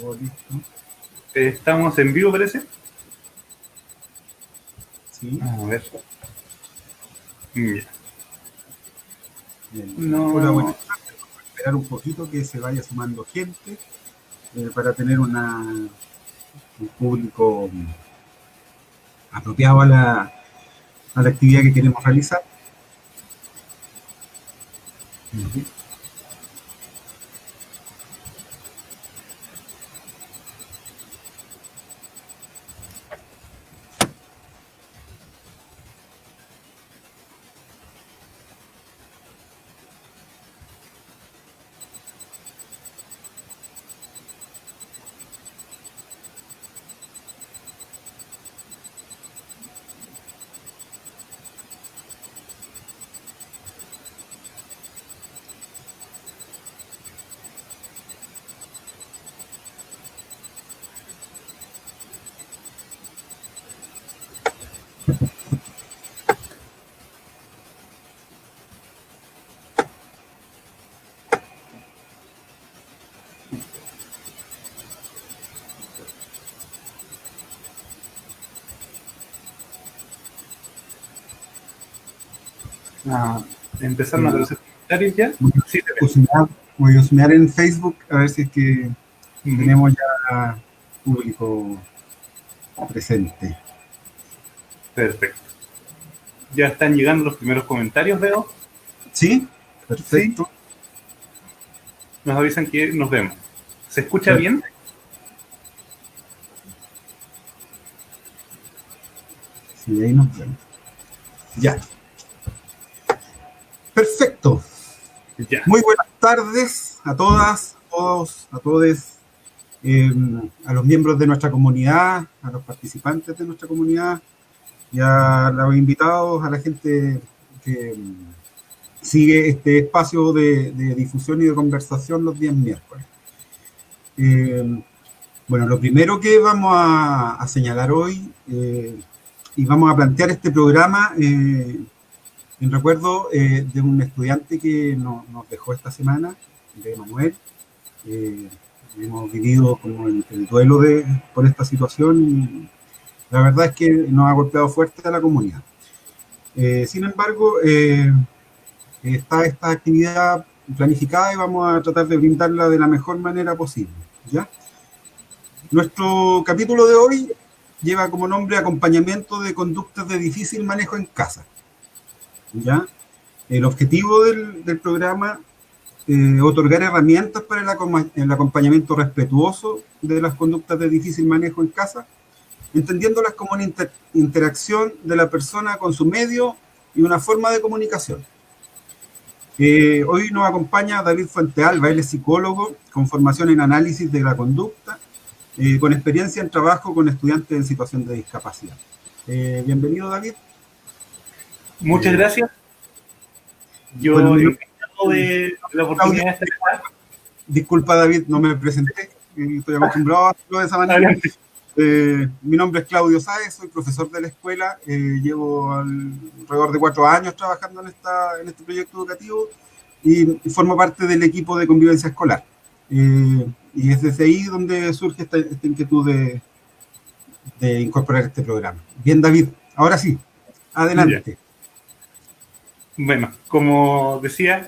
Todo listo. Estamos en vivo, parece. Sí. Vamos a ver. Ya. Bien. No. Hola, buenas tardes. Vamos a esperar un poquito que se vaya sumando gente para tener un público apropiado a la actividad que queremos realizar. Empezaron a aparecer comentarios ya. Sí, Voy a husmear en Facebook a ver si es que tenemos ya público presente. Perfecto. Ya están llegando los primeros comentarios, veo. ¿Sí? Perfecto. Sí. Nos avisan que nos vemos. ¿Se escucha bien? Sí, ahí nos vemos. Ya. Perfecto. Ya. Muy buenas tardes a todas, a todos, a todes, a los miembros de nuestra comunidad, a los participantes de nuestra comunidad y a los invitados, a la gente que sigue este espacio de difusión y de conversación los días miércoles. Bueno, lo primero que vamos a señalar hoy y vamos a plantear este programa en recuerdo de un estudiante que nos dejó esta semana, de Manuel. Hemos vivido como el duelo por esta situación y la verdad es que nos ha golpeado fuerte a la comunidad. Sin embargo, está esta actividad planificada y vamos a tratar de brindarla de la mejor manera posible, ¿ya? Nuestro capítulo de hoy lleva como nombre Acompañamiento de conductas de difícil manejo en casa. ¿Ya? El objetivo del programa es otorgar herramientas para el acompañamiento respetuoso de las conductas de difícil manejo en casa, entendiéndolas como una interacción de la persona con su medio y una forma de comunicación. Hoy nos acompaña David Fuentealba. Él es psicólogo con formación en análisis de la conducta, con experiencia en trabajo con estudiantes en situación de discapacidad. Bienvenido, David. Muchas gracias. Yo encantado de la oportunidad de estar acá. Disculpa, David, no me presenté. Estoy acostumbrado a hacerlo de esa manera. Mi nombre es Claudio Sáez, soy profesor de la escuela. Llevo alrededor de 4 años trabajando en este proyecto educativo y formo parte del equipo de convivencia escolar. Y es desde ahí donde surge esta inquietud de incorporar este programa. Bien, David, ahora sí, adelante. Bueno, como decía,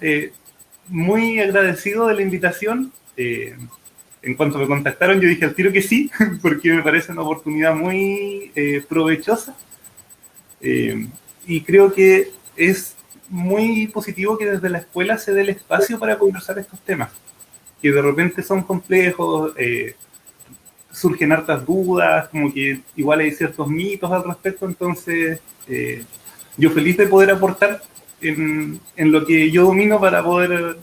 muy agradecido de la invitación. En cuanto me contactaron, yo dije al tiro que sí, porque me parece una oportunidad muy provechosa. Y creo que es muy positivo que desde la escuela se dé el espacio para conversar estos temas, que de repente son complejos, surgen hartas dudas, como que igual hay ciertos mitos al respecto. Entonces, yo feliz de poder aportar en lo que yo domino para poder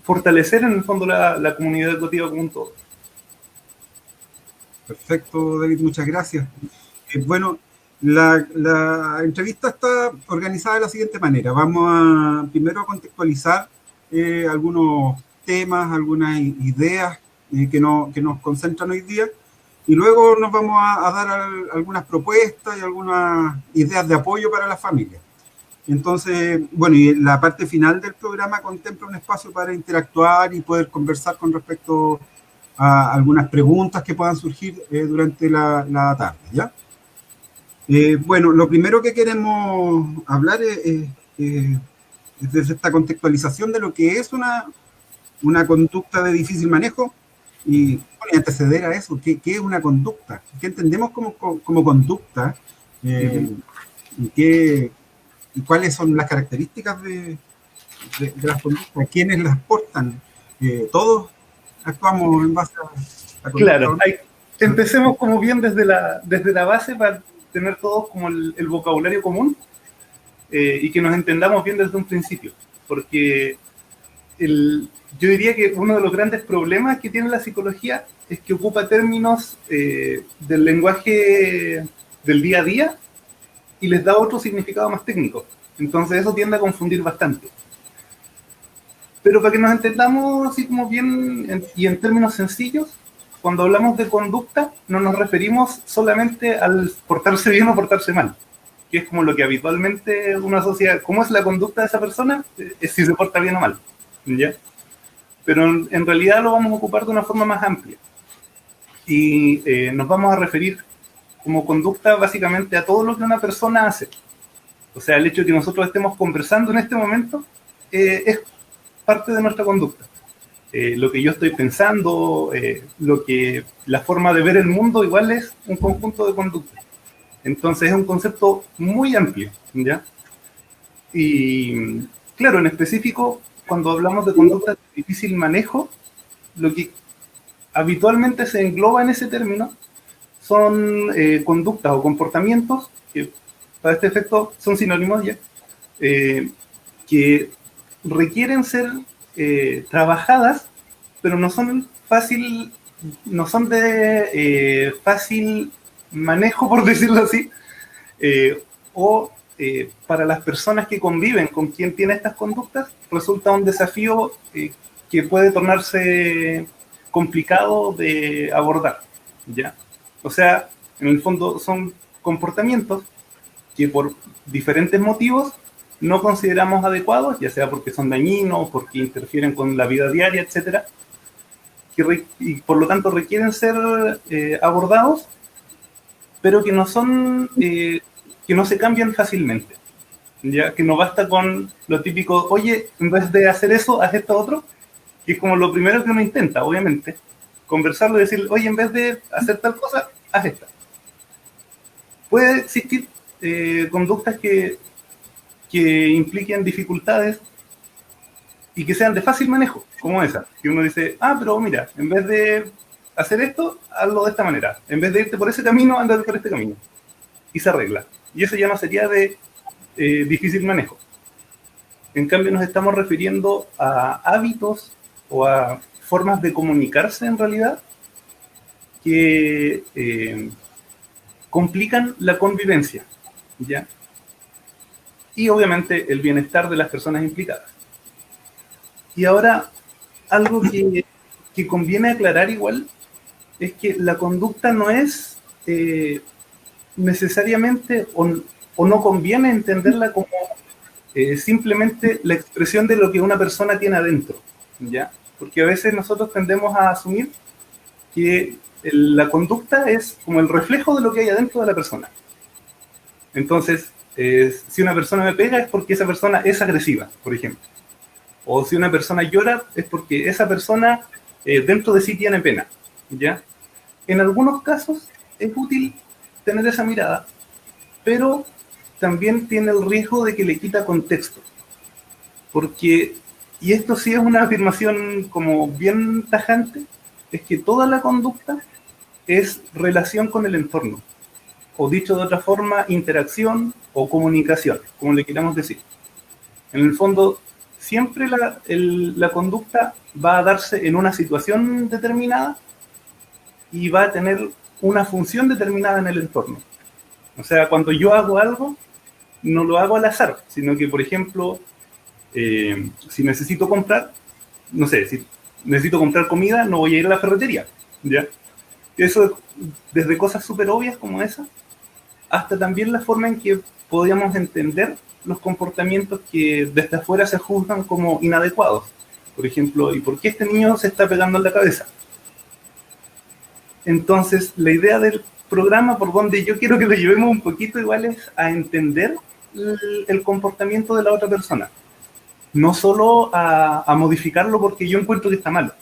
fortalecer en el fondo la comunidad educativa como un todo. Perfecto, David, muchas gracias. Bueno, la entrevista está organizada de la siguiente manera. Vamos primero a contextualizar algunos temas, algunas ideas que nos concentran hoy día, y luego nos vamos a dar algunas propuestas y algunas ideas de apoyo para las familias. Entonces, bueno, y la parte final del programa contempla un espacio para interactuar y poder conversar con respecto a algunas preguntas que puedan surgir durante la tarde, ¿ya? Bueno, lo primero que queremos hablar es desde esta contextualización de lo que es una conducta de difícil manejo y anteceder a eso, ¿qué es una conducta? ¿Qué entendemos como conducta? ¿Y cuáles son las características de las conductas? ¿Quiénes las portan? Todos actuamos en base a conducta. Claro, empecemos como bien desde la base para tener todos como el vocabulario común y que nos entendamos bien desde un principio, porque yo diría que uno de los grandes problemas que tiene la psicología es que ocupa términos del lenguaje del día a día y les da otro significado más técnico. Entonces eso tiende a confundir bastante. Pero para que nos entendamos así como bien y en términos sencillos, cuando hablamos de conducta no nos referimos solamente al portarse bien o portarse mal, que es como lo que habitualmente uno asocia, ¿cómo es la conducta de esa persona? Es si se porta bien o mal, ¿ya? Pero en realidad lo vamos a ocupar de una forma más amplia. Y nos vamos a referir como conducta básicamente a todo lo que una persona hace. O sea, el hecho de que nosotros estemos conversando en este momento es parte de nuestra conducta. Lo que yo estoy pensando, la forma de ver el mundo igual es un conjunto de conductas. Entonces es un concepto muy amplio, ¿ya? Y claro, en específico, cuando hablamos de conductas de difícil manejo, lo que habitualmente se engloba en ese término son conductas o comportamientos, que para este efecto son sinónimos ya, que requieren ser trabajadas, pero no son de fácil manejo, por decirlo así, para las personas que conviven con quien tiene estas conductas, resulta un desafío que puede tornarse complicado de abordar, ¿ya? O sea, en el fondo son comportamientos que por diferentes motivos no consideramos adecuados, ya sea porque son dañinos, porque interfieren con la vida diaria, etcétera, y por lo tanto requieren ser abordados, pero que no se cambian fácilmente, ya que no basta con lo típico, oye, en vez de hacer eso, haz esto otro, que es como lo primero que uno intenta, obviamente, conversarlo y decir, oye, en vez de hacer tal cosa, haz esta. Puede existir conductas que impliquen dificultades y que sean de fácil manejo, como esa, que uno dice, pero mira, en vez de hacer esto, hazlo de esta manera, en vez de irte por ese camino, andate por este camino, y se arregla, y eso ya no sería de difícil manejo. En cambio nos estamos refiriendo a hábitos o a formas de comunicarse en realidad que complican la convivencia, ¿ya? Y obviamente el bienestar de las personas implicadas. Y ahora, algo que conviene aclarar igual, es que la conducta no es necesariamente, o no conviene entenderla como simplemente la expresión de lo que una persona tiene adentro, ¿ya? Porque a veces nosotros tendemos a asumir que la conducta es como el reflejo de lo que hay adentro de la persona. Entonces, si una persona me pega es porque esa persona es agresiva, por ejemplo. O si una persona llora es porque esa persona dentro de sí tiene pena, ¿ya? En algunos casos es útil tener esa mirada, pero también tiene el riesgo de que le quita contexto. Porque, y esto sí es una afirmación como bien tajante, es que toda la conducta es relación con el entorno. O dicho de otra forma, interacción o comunicación, como le queramos decir. En el fondo, siempre la conducta va a darse en una situación determinada y va a tener una función determinada en el entorno. O sea, cuando yo hago algo, no lo hago al azar, sino que, por ejemplo, si necesito comprar, no sé, si necesito comprar comida, no voy a ir a la ferretería, ¿ya? Eso, desde cosas súper obvias como esa, hasta también la forma en que podríamos entender los comportamientos que desde afuera se juzgan como inadecuados. Por ejemplo, ¿y por qué este niño se está pegando en la cabeza? Entonces, la idea del programa, por donde yo quiero que lo llevemos un poquito igual, es a entender el comportamiento de la otra persona. No solo a modificarlo porque yo encuentro que está malo,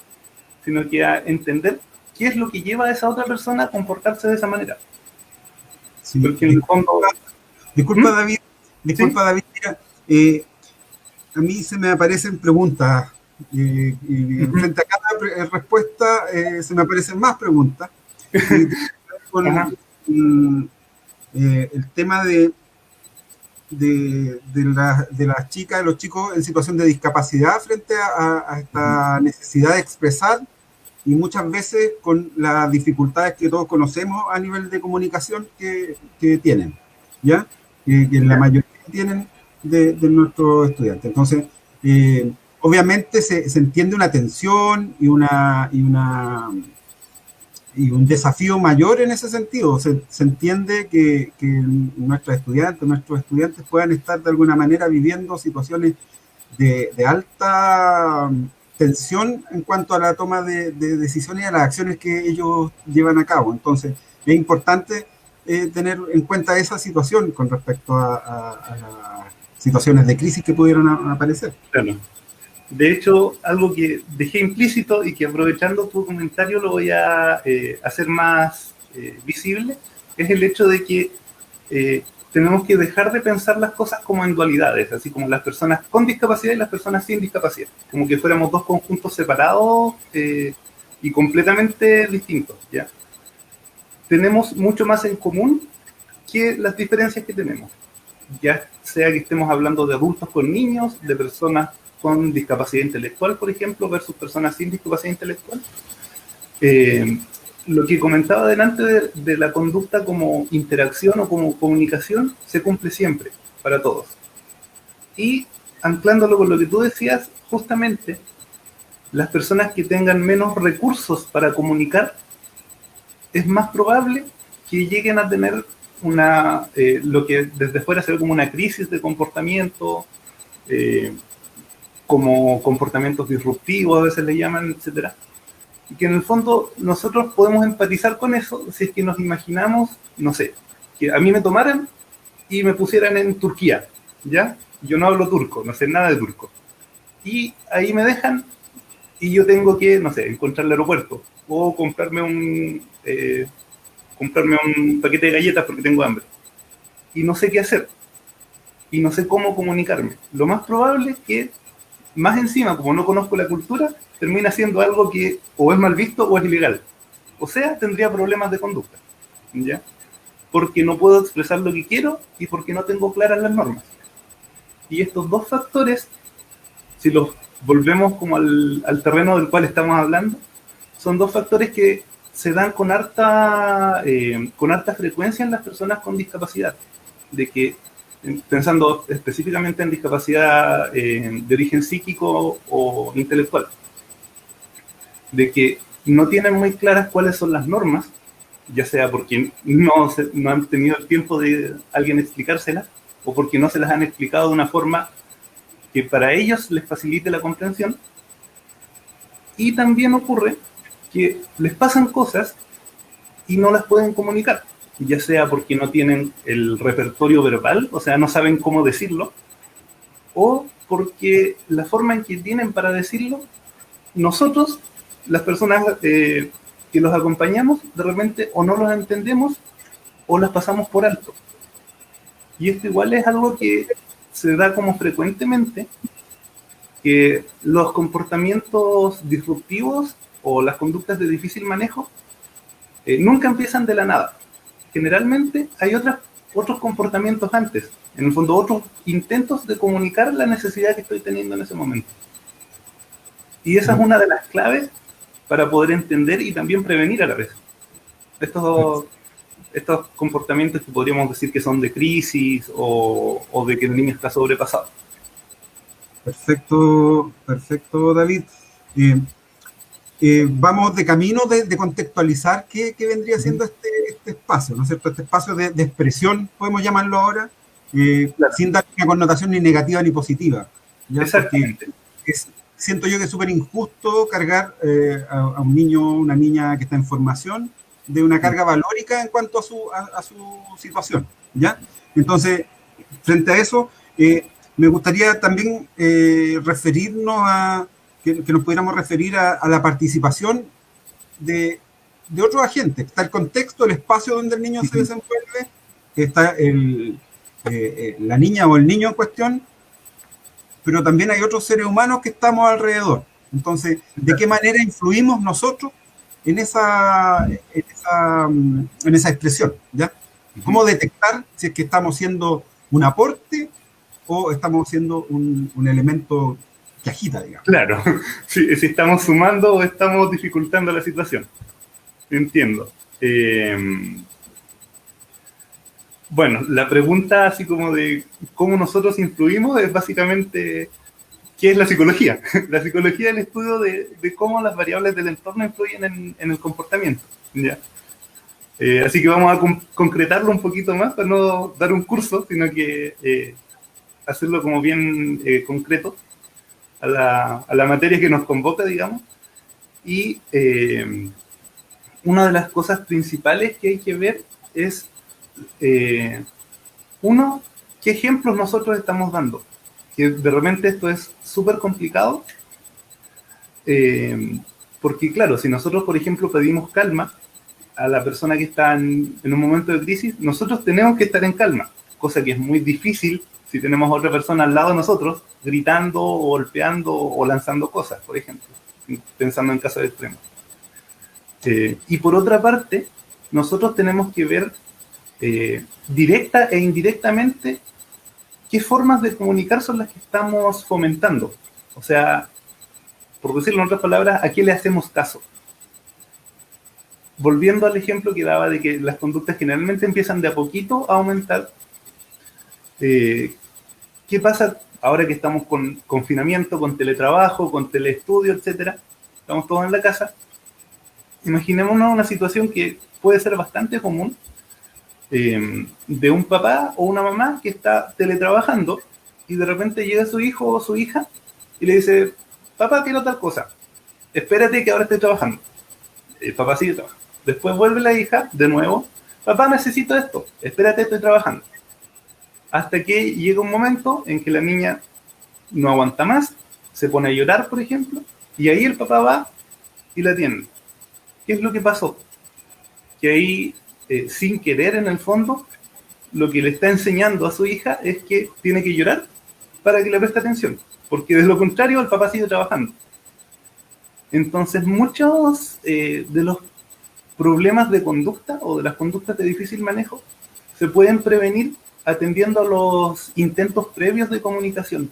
sino que a entender qué es lo que lleva a esa otra persona a comportarse de esa manera. Sí, porque en el fondo... Disculpa, David, mira, a mí se me aparecen preguntas, y frente a cada respuesta se me aparecen más preguntas. Con el tema de las chicas, de los chicos en situación de discapacidad frente a esta necesidad de expresar, y muchas veces con las dificultades que todos conocemos a nivel de comunicación que tienen, ¿ya? Que la mayoría tienen de nuestros estudiantes. Entonces, obviamente se entiende una tensión y un desafío mayor en ese sentido. Se entiende que nuestros estudiantes puedan estar de alguna manera viviendo situaciones de alta tensión en cuanto a la toma de decisiones y a las acciones que ellos llevan a cabo. Entonces, es importante tener en cuenta esa situación con respecto a las situaciones de crisis que pudieron aparecer. Claro. De hecho, algo que dejé implícito y que aprovechando tu comentario lo voy a hacer más visible, es el hecho de que tenemos que dejar de pensar las cosas como en dualidades, así como las personas con discapacidad y las personas sin discapacidad, como que fuéramos dos conjuntos separados y completamente distintos, ¿ya? Tenemos mucho más en común que las diferencias que tenemos, ya sea que estemos hablando de adultos con niños, de personas con discapacidad intelectual, por ejemplo, versus personas sin discapacidad intelectual. Lo que comentaba delante de la conducta como interacción o como comunicación se cumple siempre, para todos. Y anclándolo con lo que tú decías, justamente, las personas que tengan menos recursos para comunicar, es más probable que lleguen a tener lo que desde fuera se ve como una crisis de comportamiento, como comportamientos disruptivos, a veces le llaman, etcétera. Y que en el fondo nosotros podemos empatizar con eso si es que nos imaginamos, no sé, que a mí me tomaran y me pusieran en Turquía, ¿ya? Yo no hablo turco, no sé nada de turco. Y ahí me dejan y yo tengo que, no sé, encontrar el aeropuerto o comprarme un paquete de galletas porque tengo hambre. Y no sé qué hacer. Y no sé cómo comunicarme. Lo más probable es que, más encima, como no conozco la cultura, termina siendo algo que o es mal visto o es ilegal. O sea, tendría problemas de conducta, ¿ya? Porque no puedo expresar lo que quiero y porque no tengo claras las normas. Y estos dos factores, si los volvemos como al terreno del cual estamos hablando, son dos factores que se dan con harta frecuencia en las personas con discapacidad. De que, pensando específicamente en discapacidad de origen psíquico o intelectual, de que no tienen muy claras cuáles son las normas, ya sea porque no han tenido el tiempo de alguien explicárselas, o porque no se las han explicado de una forma que para ellos les facilite la comprensión. Y también ocurre que les pasan cosas y no las pueden comunicar, ya sea porque no tienen el repertorio verbal, o sea, no saben cómo decirlo, o porque la forma en que tienen para decirlo, nosotros, las personas que los acompañamos, de repente o no los entendemos o las pasamos por alto. Y esto igual es algo que se da como frecuentemente, que los comportamientos disruptivos o las conductas de difícil manejo nunca empiezan de la nada. Generalmente hay otros comportamientos antes, en el fondo otros intentos de comunicar la necesidad que estoy teniendo en ese momento. Y esa es una de las claves para poder entender y también prevenir a la vez estos comportamientos que podríamos decir que son de crisis o de que el niño está sobrepasado. Perfecto, David. Vamos de camino de contextualizar qué vendría siendo este espacio, ¿no es cierto? Este espacio de expresión, podemos llamarlo ahora, claro, sin dar una connotación ni negativa ni positiva, ¿ya? Exactamente. siento yo que es súper injusto cargar a un niño o una niña que está en formación de una carga valórica en cuanto a su situación, ¿ya? Entonces, frente a eso, me gustaría también referirnos que nos pudiéramos referir a la participación de otros agentes. Está el contexto, el espacio donde el niño se desenvuelve, está la niña o el niño en cuestión, pero también hay otros seres humanos que estamos alrededor. Entonces, ¿de qué manera influimos nosotros en esa expresión? ¿Ya? ¿Cómo detectar si es que estamos siendo un aporte o estamos siendo un elemento que agita, digamos? Claro, sí, si estamos sumando o estamos dificultando la situación. Entiendo. Bueno, la pregunta así como de cómo nosotros influimos es básicamente ¿qué es la psicología? La psicología es el estudio de cómo las variables del entorno influyen en el comportamiento, ¿ya? Así que vamos a concretarlo un poquito más para no dar un curso, sino que hacerlo como bien concreto a la materia que nos convoca, digamos. Y una de las cosas principales que hay que ver es, uno, qué ejemplos nosotros estamos dando. Que de repente esto es súper complicado, porque claro, si nosotros, por ejemplo, pedimos calma a la persona que está en un momento de crisis, nosotros tenemos que estar en calma, cosa que es muy difícil si tenemos a otra persona al lado de nosotros, gritando, o golpeando, o lanzando cosas, por ejemplo, pensando en casos extremos. Y por otra parte, nosotros tenemos que ver directa e indirectamente qué formas de comunicar son las que estamos fomentando. O sea, por decirlo en otras palabras, ¿a qué le hacemos caso? Volviendo al ejemplo que daba de que las conductas generalmente empiezan de a poquito a aumentar, ¿qué pasa ahora que estamos con confinamiento, con teletrabajo, con teleestudio, etcétera? Estamos todos en la casa. Imaginémonos una situación que puede ser bastante común, de un papá o una mamá que está teletrabajando y de repente llega su hijo o su hija y le dice: papá, quiero tal cosa, espérate que ahora estoy trabajando. El papá sigue trabajando. Después vuelve la hija de nuevo: papá, necesito esto, espérate, estoy trabajando. Hasta que llega un momento en que la niña no aguanta más, se pone a llorar, por ejemplo, y ahí el papá va y la atiende. ¿Qué es lo que pasó? Que ahí, sin querer en el fondo, lo que le está enseñando a su hija es que tiene que llorar para que le preste atención, porque de lo contrario el papá sigue trabajando. Entonces muchos de los problemas de conducta o de las conductas de difícil manejo se pueden prevenir atendiendo a los intentos previos de comunicación.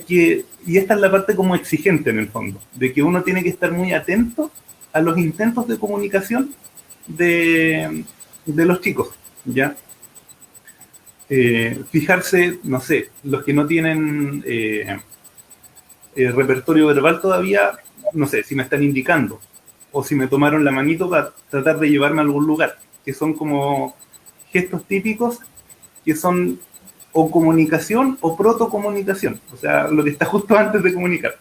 Y esta es la parte como exigente en el fondo, de que uno tiene que estar muy atento a los intentos de comunicación de los chicos, ¿ya? Fijarse, no sé, los que no tienen repertorio verbal todavía, no sé, si me están indicando, o si me tomaron la manito para tratar de llevarme a algún lugar, que son como gestos típicos, que son o comunicación o protocomunicación, o sea, lo que está justo antes de comunicar.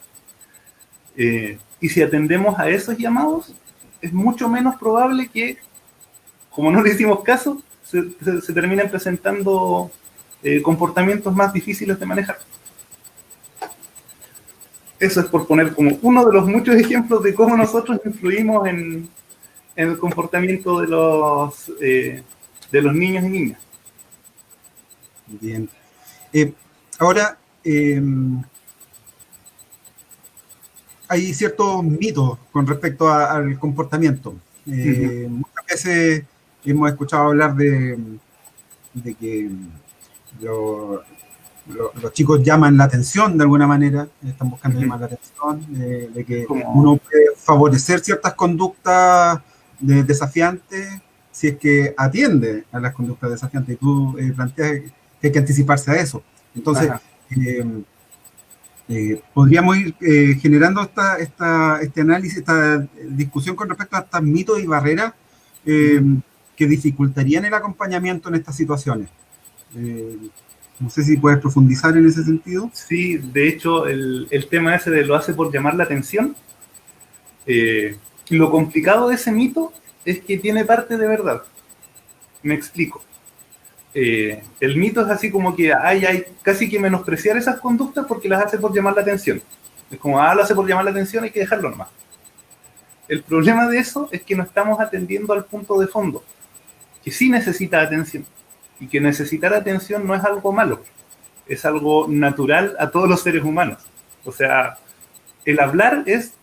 Y si atendemos a esos llamados, es mucho menos probable que, como no le hicimos caso, se terminen presentando comportamientos más difíciles de manejar. Eso es por poner como uno de los muchos ejemplos de cómo nosotros influimos en el comportamiento de los niños y niñas. Bien. Ahora, hay ciertos mitos con respecto al comportamiento. Muchas veces hemos escuchado hablar de que los chicos llaman la atención de alguna manera, están buscando llamar la atención, de que uno puede favorecer ciertas conductas desafiantes si es que atiende a las conductas desafiantes. Y tú planteas que hay que anticiparse a eso. Entonces, podríamos ir generando este análisis, esta discusión con respecto a estos mitos y barreras que dificultarían el acompañamiento en estas situaciones. No sé si puedes profundizar en ese sentido. Sí, de hecho, el tema ese de lo hace por llamar la atención, lo complicado de ese mito es que tiene parte de verdad. Me explico. El mito es así como que hay casi que menospreciar esas conductas porque las hace por llamar la atención. Es como, lo hace por llamar la atención, hay que dejarlo nomás. El problema de eso es que no estamos atendiendo al punto de fondo, que sí necesita atención, y que necesitar atención no es algo malo, es algo natural a todos los seres humanos. O sea, el hablar es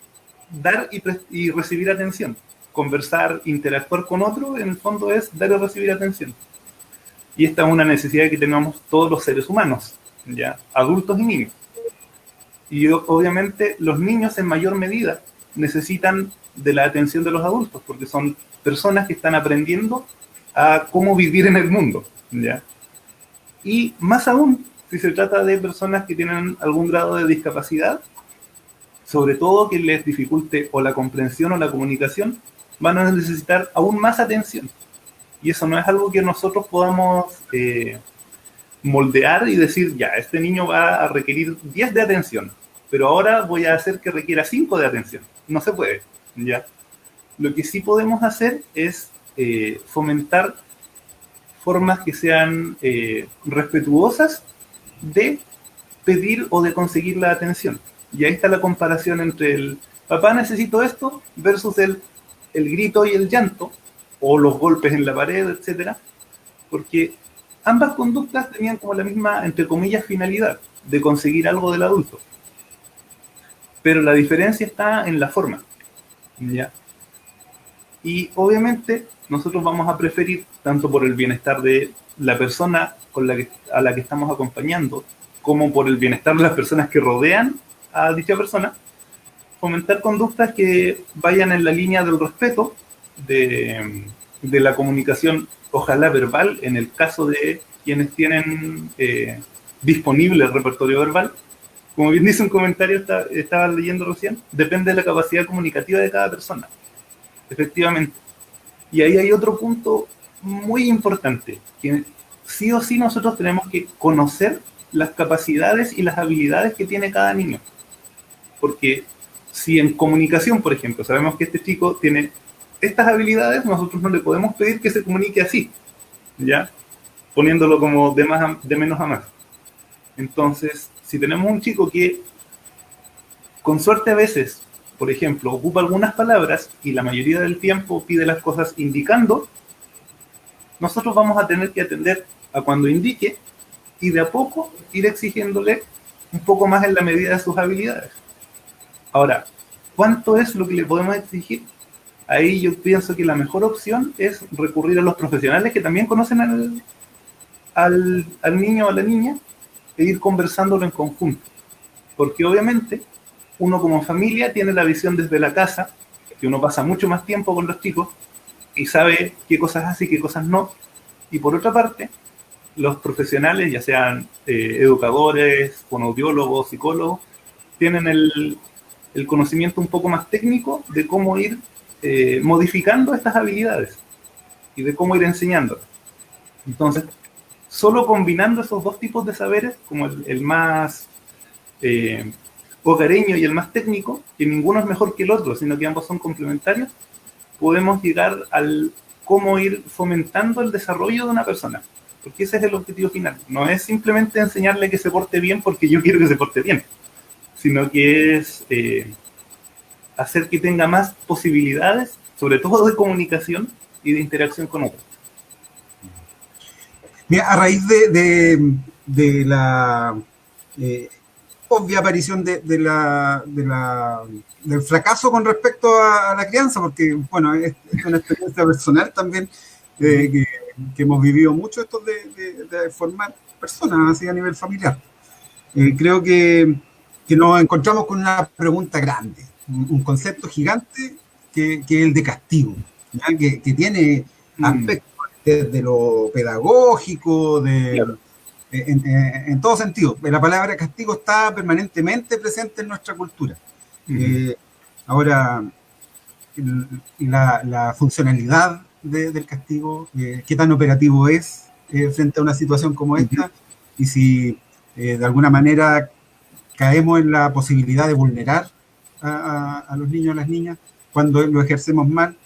dar y recibir atención. Conversar, interactuar con otro, en el fondo es dar y recibir atención. Y esta es una necesidad que tenemos todos los seres humanos, ¿ya? Adultos y niños. Y obviamente los niños en mayor medida necesitan de la atención de los adultos, porque son personas que están aprendiendo a cómo vivir en el mundo, ¿ya? Y más aún, si se trata de personas que tienen algún grado de discapacidad, sobre todo que les dificulte o la comprensión o la comunicación, van a necesitar aún más atención. Y eso no es algo que nosotros podamos moldear y decir, ya, este niño va a requerir 10 de atención, pero ahora voy a hacer que requiera 5 de atención. No se puede, ¿ya? Lo que sí podemos hacer es fomentar formas que sean respetuosas de pedir o de conseguir la atención. Y ahí está la comparación entre el papá necesito esto versus el grito y el llanto, o los golpes en la pared, etcétera, porque ambas conductas tenían como la misma, entre comillas, finalidad de conseguir algo del adulto. Pero la diferencia está en la forma, ¿ya? Y obviamente nosotros vamos a preferir, tanto por el bienestar de la persona a la que estamos acompañando, como por el bienestar de las personas que rodean a dicha persona, fomentar conductas que vayan en la línea del respeto, de la comunicación, ojalá verbal, en el caso de quienes tienen disponible el repertorio verbal. Como bien dice un comentario, estaba leyendo recién, depende de la capacidad comunicativa de cada persona. Efectivamente. Y ahí hay otro punto muy importante, que sí o sí nosotros tenemos que conocer las capacidades y las habilidades que tiene cada niño. Porque si en comunicación, por ejemplo, sabemos que este chico tiene estas habilidades, nosotros no le podemos pedir que se comunique así, ¿ya? Poniéndolo como de menos a más. Entonces, si tenemos un chico que, con suerte a veces, por ejemplo, ocupa algunas palabras y la mayoría del tiempo pide las cosas indicando, nosotros vamos a tener que atender a cuando indique y de a poco ir exigiéndole un poco más en la medida de sus habilidades. Ahora, ¿cuánto es lo que le podemos exigir? Ahí yo pienso que la mejor opción es recurrir a los profesionales que también conocen al niño o a la niña e ir conversándolo en conjunto. Porque obviamente uno como familia tiene la visión desde la casa, que uno pasa mucho más tiempo con los chicos y sabe qué cosas hace y qué cosas no. Y por otra parte, los profesionales, ya sean educadores, fonoaudiólogos, psicólogos, tienen el conocimiento un poco más técnico de cómo ir modificando estas habilidades y de cómo ir enseñándolas. Entonces, solo combinando esos dos tipos de saberes, como el más hogareño y el más técnico, que ninguno es mejor que el otro, sino que ambos son complementarios, podemos llegar al cómo ir fomentando el desarrollo de una persona. Porque ese es el objetivo final. No es simplemente enseñarle que se porte bien porque yo quiero que se porte bien, sino que es hacer que tenga más posibilidades, sobre todo de comunicación y de interacción con otros. Mira, a raíz de la obvia aparición del fracaso con respecto a la crianza, porque, bueno, es una experiencia personal también, que hemos vivido mucho esto de formar personas así a nivel familiar. Creo que nos encontramos con una pregunta grande, un concepto gigante que es el de castigo, ¿ya? Que tiene aspectos desde lo pedagógico, claro, en todo sentido. La palabra castigo está permanentemente presente en nuestra cultura. Ahora, la funcionalidad del castigo, qué tan operativo es frente a una situación como esta, y si de alguna manera caemos en la posibilidad de vulnerar a los niños y a las niñas cuando lo ejercemos mal.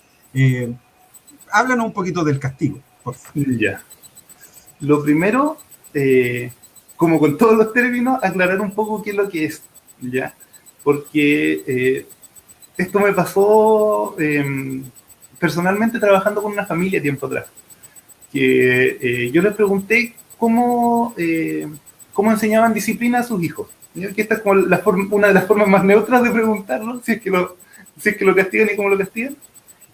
Háblanos un poquito del castigo, por favor. Ya. Lo primero, como con todos los términos, aclarar un poco qué es lo que es, ¿ya? Porque esto me pasó personalmente trabajando con una familia tiempo atrás, que yo les pregunté cómo enseñaban disciplina a sus hijos. ¿Ya? Que esta es como una de las formas más neutras de preguntarlo, si es que lo castigan y cómo lo castigan.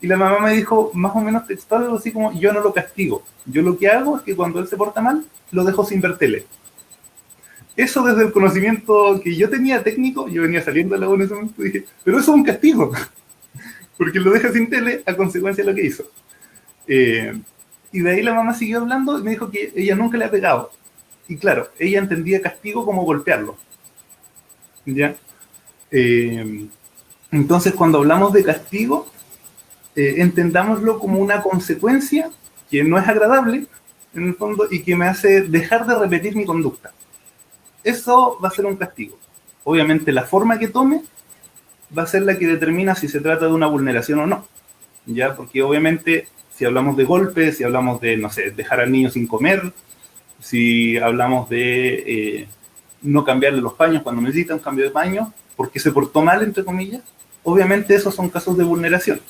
Y la mamá me dijo, más o menos textual, algo así como, yo no lo castigo. Yo lo que hago es que cuando él se porta mal, lo dejo sin ver tele. Eso desde el conocimiento que yo tenía técnico, yo venía saliendo de la U en ese momento y dije, pero eso es un castigo, porque lo deja sin tele a consecuencia de lo que hizo. Y de ahí la mamá siguió hablando y me dijo que ella nunca le ha pegado. Y claro, ella entendía castigo como golpearlo. ¿Ya? Entonces, cuando hablamos de castigo, entendámoslo como una consecuencia que no es agradable, en el fondo, y que me hace dejar de repetir mi conducta. Eso va a ser un castigo. Obviamente, la forma que tome va a ser la que determina si se trata de una vulneración o no. ¿Ya? Porque obviamente, si hablamos de golpes, si hablamos de, no sé, dejar al niño sin comer, si hablamos de no cambiarle los paños cuando necesita un cambio de paño, porque se portó mal, entre comillas, obviamente esos son casos de vulneración.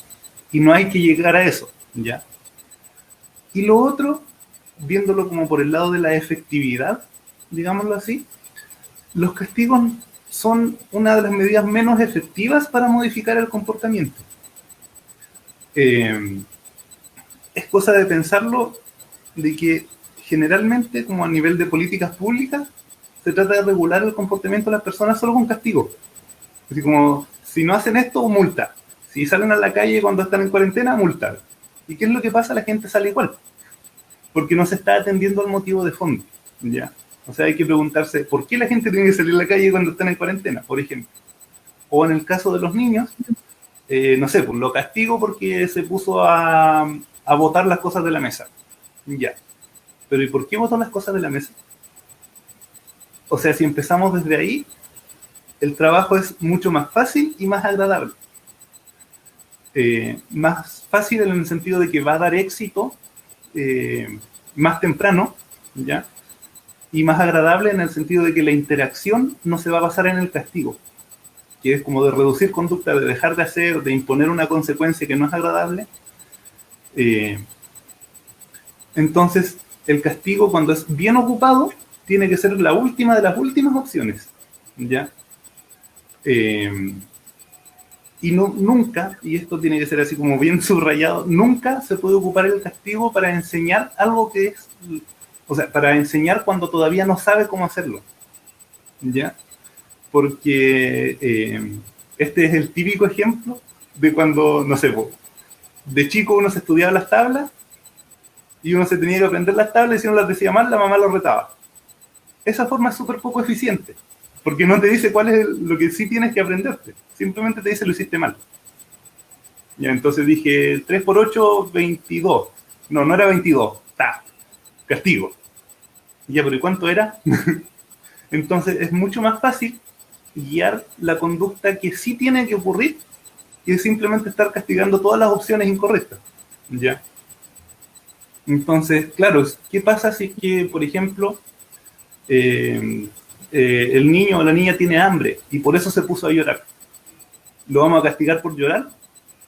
Y no hay que llegar a eso, ¿ya? Y lo otro, viéndolo como por el lado de la efectividad, digámoslo así, los castigos son una de las medidas menos efectivas para modificar el comportamiento. Es cosa de pensarlo, de que generalmente, como a nivel de políticas públicas, se trata de regular el comportamiento de las personas solo con castigo. Así como, si no hacen esto, multa. Si salen a la calle cuando están en cuarentena, multar. ¿Y qué es lo que pasa? La gente sale igual. Porque no se está atendiendo al motivo de fondo, ¿ya? O sea, hay que preguntarse, ¿por qué la gente tiene que salir a la calle cuando están en cuarentena, por ejemplo? O en el caso de los niños, no sé, pues lo castigo porque se puso a botar las cosas de la mesa. Ya. Pero ¿y por qué botó las cosas de la mesa? O sea, si empezamos desde ahí, el trabajo es mucho más fácil y más agradable. Más fácil en el sentido de que va a dar éxito más temprano, ¿ya? Y más agradable en el sentido de que la interacción no se va a basar en el castigo, que es como de reducir conducta, de dejar de hacer, de imponer una consecuencia que no es agradable. Entonces, el castigo, cuando es bien ocupado, tiene que ser la última de las últimas opciones, ¿ya? Y nunca, y esto tiene que ser así como bien subrayado, nunca se puede ocupar el castigo para enseñar algo que es, o sea, para enseñar cuando todavía no sabe cómo hacerlo, ¿ya? Porque este es el típico ejemplo de cuando, no sé, de chico uno se estudiaba las tablas y uno se tenía que aprender las tablas y si uno las decía mal, la mamá lo retaba. Esa forma es súper poco eficiente, porque no te dice cuál es lo que sí tienes que aprenderte. Simplemente te dice lo hiciste mal. Ya, entonces dije 3 por 8, 22. No era 22. Castigo. Ya, pero ¿y cuánto era? Entonces es mucho más fácil guiar la conducta que sí tiene que ocurrir que simplemente estar castigando todas las opciones incorrectas. ¿Ya? Entonces, claro, ¿qué pasa si es que, por ejemplo, el niño o la niña tiene hambre y por eso se puso a llorar? ¿Lo vamos a castigar por llorar?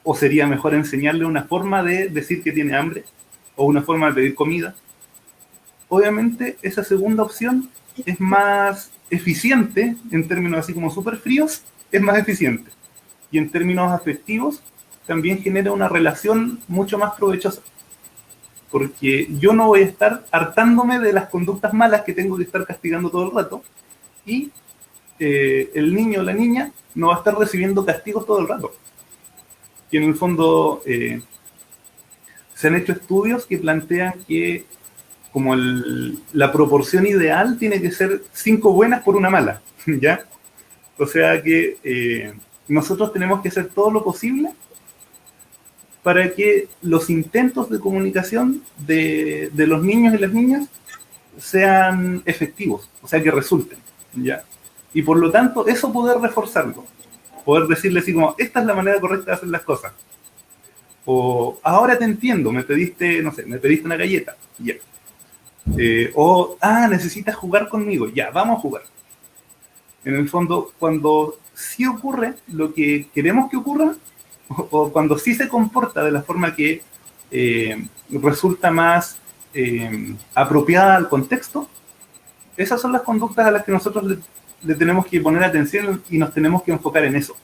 ¿O sería mejor enseñarle una forma de decir que tiene hambre o una forma de pedir comida? Obviamente esa segunda opción es más eficiente en términos así como súper fríos, es más eficiente. Y en términos afectivos también genera una relación mucho más provechosa. Porque yo no voy a estar hartándome de las conductas malas que tengo que estar castigando todo el rato y el niño o la niña no va a estar recibiendo castigos todo el rato. Y en el fondo se han hecho estudios que plantean que como la proporción ideal tiene que ser 5 buenas por una mala, ¿ya? O sea que nosotros tenemos que hacer todo lo posible para que los intentos de comunicación de los niños y las niñas sean efectivos, o sea, que resulten, ¿ya? Y por lo tanto, eso poder reforzarlo, poder decirle así como, esta es la manera correcta de hacer las cosas. O, ahora te entiendo, me pediste, no sé, me pediste una galleta, ya. O, necesitas jugar conmigo, ya, vamos a jugar. En el fondo, cuando sí ocurre lo que queremos que ocurra, o cuando sí se comporta de la forma que resulta más apropiada al contexto, esas son las conductas a las que nosotros le tenemos que poner atención y nos tenemos que enfocar en eso.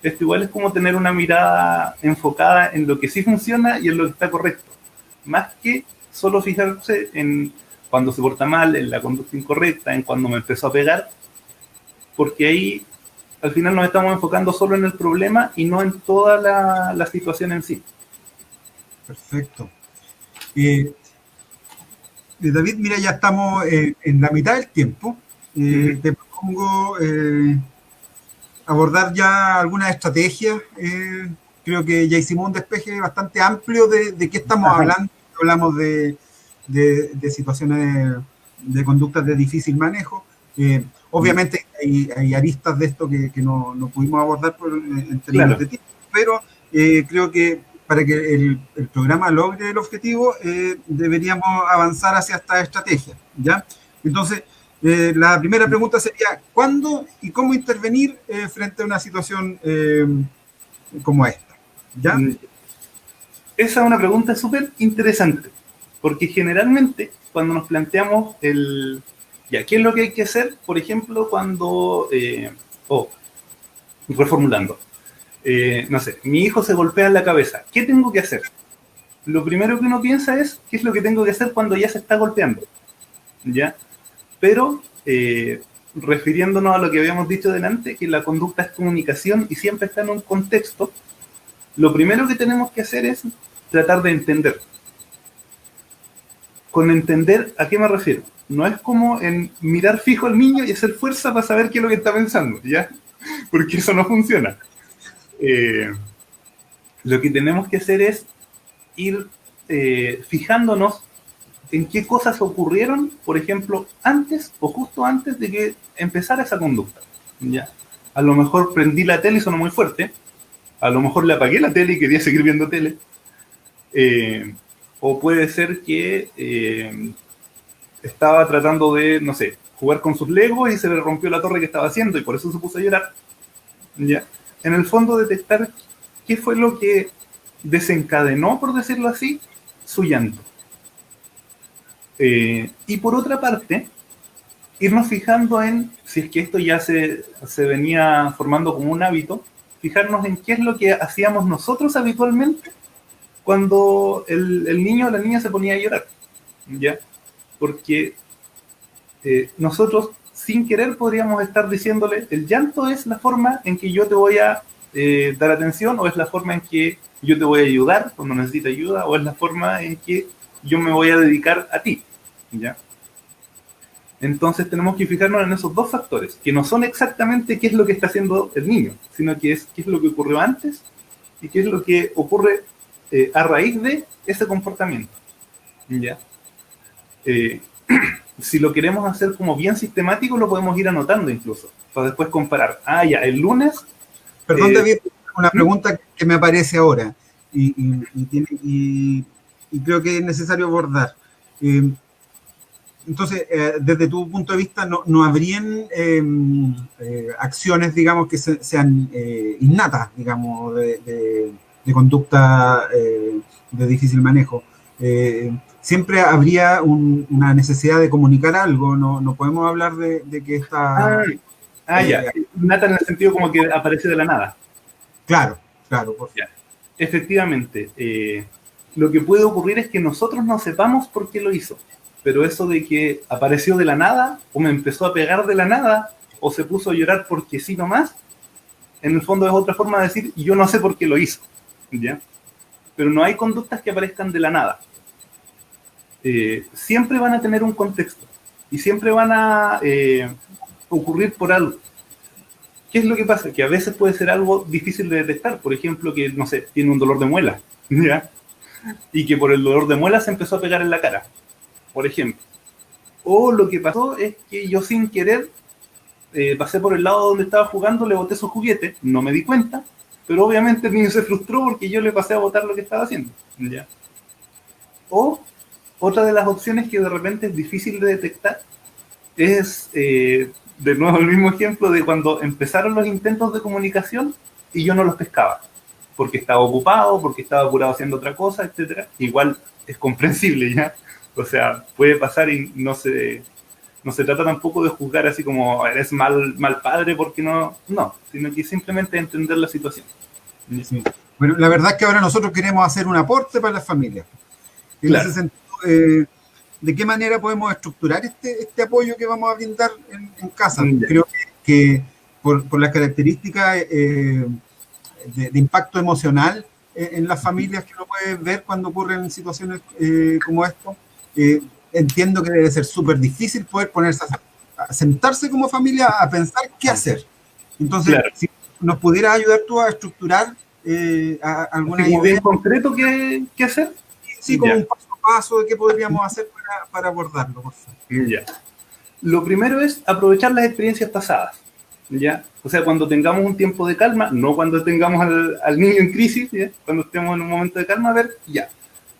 Esto igual es como tener una mirada enfocada en lo que sí funciona y en lo que está correcto, más que solo fijarse en cuando se porta mal, en la conducta incorrecta, en cuando me empezó a pegar, porque ahí al final nos estamos enfocando solo en el problema y no en toda la situación en sí. Perfecto. David, mira, ya estamos en la mitad del tiempo. Te propongo abordar ya algunas estrategias. Creo que ya hicimos un despeje bastante amplio de qué estamos hablando. Hablamos de situaciones de conductas de difícil manejo. Obviamente hay aristas de esto que no pudimos abordar en términos de tiempo, pero creo que para que el programa logre el objetivo, deberíamos avanzar hacia esta estrategia, ¿ya? Entonces, la primera pregunta sería, ¿cuándo y cómo intervenir frente a una situación como esta? ¿Ya? Esa es una pregunta súper interesante, porque generalmente cuando nos planteamos ¿qué es lo que hay que hacer? Por ejemplo, cuando... reformulando. No sé, mi hijo se golpea en la cabeza. ¿Qué tengo que hacer? Lo primero que uno piensa es qué es lo que tengo que hacer cuando ya se está golpeando, ¿ya? Pero, refiriéndonos a lo que habíamos dicho delante, que la conducta es comunicación y siempre está en un contexto, lo primero que tenemos que hacer es tratar de entender. Con entender, ¿a qué me refiero? No es como en mirar fijo al niño y hacer fuerza para saber qué es lo que está pensando, ¿ya? Porque eso no funciona. Lo que tenemos que hacer es ir fijándonos en qué cosas ocurrieron, por ejemplo, antes o justo antes de que empezara esa conducta, ¿ya? A lo mejor prendí la tele y sonó muy fuerte, a lo mejor le apagué la tele y quería seguir viendo tele, o puede ser que estaba tratando de, no sé, jugar con sus legos y se le rompió la torre que estaba haciendo y por eso se puso a llorar, ¿ya? En el fondo, detectar qué fue lo que desencadenó, por decirlo así, su llanto. Y por otra parte, irnos fijando en, si es que esto ya se venía formando como un hábito, fijarnos en qué es lo que hacíamos nosotros habitualmente cuando el niño o la niña se ponía a llorar, ¿ya? Porque nosotros, sin querer, podríamos estar diciéndole, el llanto es la forma en que yo te voy a dar atención, o es la forma en que yo te voy a ayudar cuando necesites ayuda, o es la forma en que yo me voy a dedicar a ti, ¿ya? Entonces tenemos que fijarnos en esos dos factores, que no son exactamente qué es lo que está haciendo el niño, sino que es qué es lo que ocurrió antes y qué es lo que ocurre a raíz de ese comportamiento, ¿ya? Si lo queremos hacer como bien sistemático, lo podemos ir anotando incluso, para después comparar. El lunes... Perdón, David, una pregunta que me aparece ahora y creo que es necesario abordar. Entonces, desde tu punto de vista, ¿no habrían acciones, digamos, que sean innatas, digamos, de conducta de difícil manejo? Siempre habría una necesidad de comunicar algo, no podemos hablar de que está... innata en el sentido como que aparece de la nada. Claro, por ya. Efectivamente, lo que puede ocurrir es que nosotros no sepamos por qué lo hizo, pero eso de que apareció de la nada, o me empezó a pegar de la nada, o se puso a llorar porque sí nomás, en el fondo es otra forma de decir, yo no sé por qué lo hizo, ¿ya? Pero no hay conductas que aparezcan de la nada. Siempre van a tener un contexto, y siempre van a ocurrir por algo. ¿Qué es lo que pasa? Que a veces puede ser algo difícil de detectar, por ejemplo, que, no sé, tiene un dolor de muela, ¿ya? Y que por el dolor de muela se empezó a pegar en la cara, por ejemplo. O lo que pasó es que yo sin querer pasé por el lado donde estaba jugando, le boté su juguete, no me di cuenta, pero obviamente el niño se frustró porque yo le pasé a botar lo que estaba haciendo. ¿Ya? O otra de las opciones que de repente es difícil de detectar es, de nuevo, el mismo ejemplo de cuando empezaron los intentos de comunicación y yo no los pescaba, porque estaba ocupado, porque estaba apurado haciendo otra cosa, etcétera. Igual es comprensible, ¿ya? O sea, puede pasar y no se trata tampoco de juzgar así como eres mal padre porque no, sino que simplemente entender la situación. Sí. Bueno, la verdad es que ahora nosotros queremos hacer un aporte para las familias. En Claro. ese sentido, ¿de qué manera podemos estructurar este apoyo que vamos a brindar en casa? Creo que por las características de impacto emocional en las familias que uno puede ver cuando ocurren situaciones como esto, entiendo que debe ser súper difícil poder ponerse a sentarse como familia a pensar qué hacer. Entonces, claro, si nos pudieras ayudar tú a estructurar alguna idea en concreto qué hacer. Sí, como un paso a paso de qué podríamos hacer para abordarlo, por favor. Ya. Lo primero es aprovechar las experiencias pasadas, ¿ya? O sea, cuando tengamos un tiempo de calma, no cuando tengamos al niño en crisis, ¿ya? Cuando estemos en un momento de calma, a ver, ya,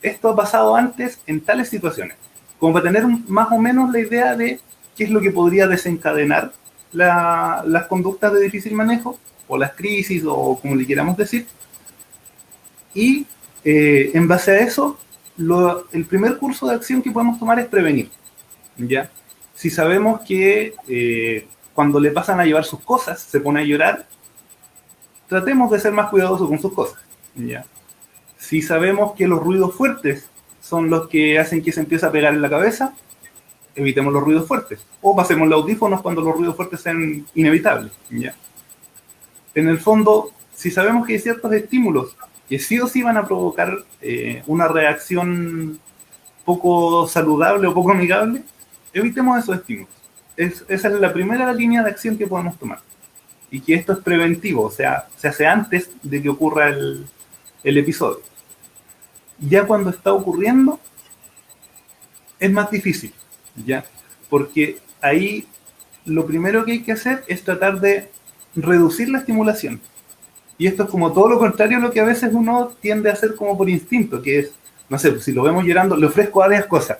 esto ha pasado antes en tales situaciones, como para tener más o menos la idea de qué es lo que podría desencadenar las conductas de difícil manejo, o las crisis, o como le queramos decir, y en base a eso, el primer curso de acción que podemos tomar es prevenir, ¿ya? Si sabemos que cuando le pasan a llevar sus cosas, se pone a llorar, tratemos de ser más cuidadosos con sus cosas, ¿ya? Si sabemos que los ruidos fuertes son los que hacen que se empiece a pegar en la cabeza, evitemos los ruidos fuertes. O pasemos los audífonos cuando los ruidos fuertes sean inevitables, ¿ya? En el fondo, si sabemos que hay ciertos estímulos que sí o sí van a provocar una reacción poco saludable o poco amigable, evitemos esos estímulos. Esa es la primera línea de acción que podemos tomar. Y que esto es preventivo, o sea, se hace antes de que ocurra el episodio. Ya cuando está ocurriendo, es más difícil, ¿ya? Porque ahí lo primero que hay que hacer es tratar de reducir la estimulación. Y esto es como todo lo contrario a lo que a veces uno tiende a hacer como por instinto, que es, no sé, si lo vemos llorando, le ofrezco varias cosas.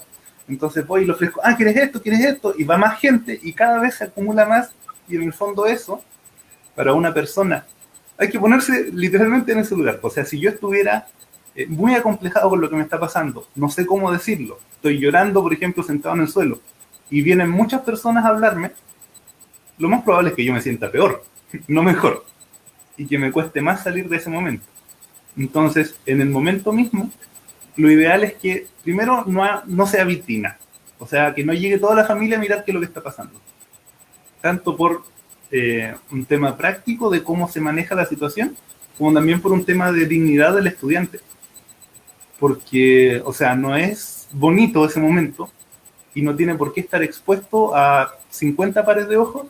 Entonces voy y le ofrezco, ¿quieres esto? Y va más gente y cada vez se acumula más. Y en el fondo eso, para una persona, hay que ponerse literalmente en ese lugar. O sea, si yo estuviera muy acomplejado con lo que me está pasando, no sé cómo decirlo, estoy llorando, por ejemplo, sentado en el suelo, y vienen muchas personas a hablarme, lo más probable es que yo me sienta peor, no mejor, y que me cueste más salir de ese momento. Entonces, en el momento mismo, lo ideal es que primero no sea víctima, o sea, que no llegue toda la familia a mirar qué es lo que está pasando. Tanto por un tema práctico de cómo se maneja la situación, como también por un tema de dignidad del estudiante. Porque, o sea, no es bonito ese momento y no tiene por qué estar expuesto a 50 pares de ojos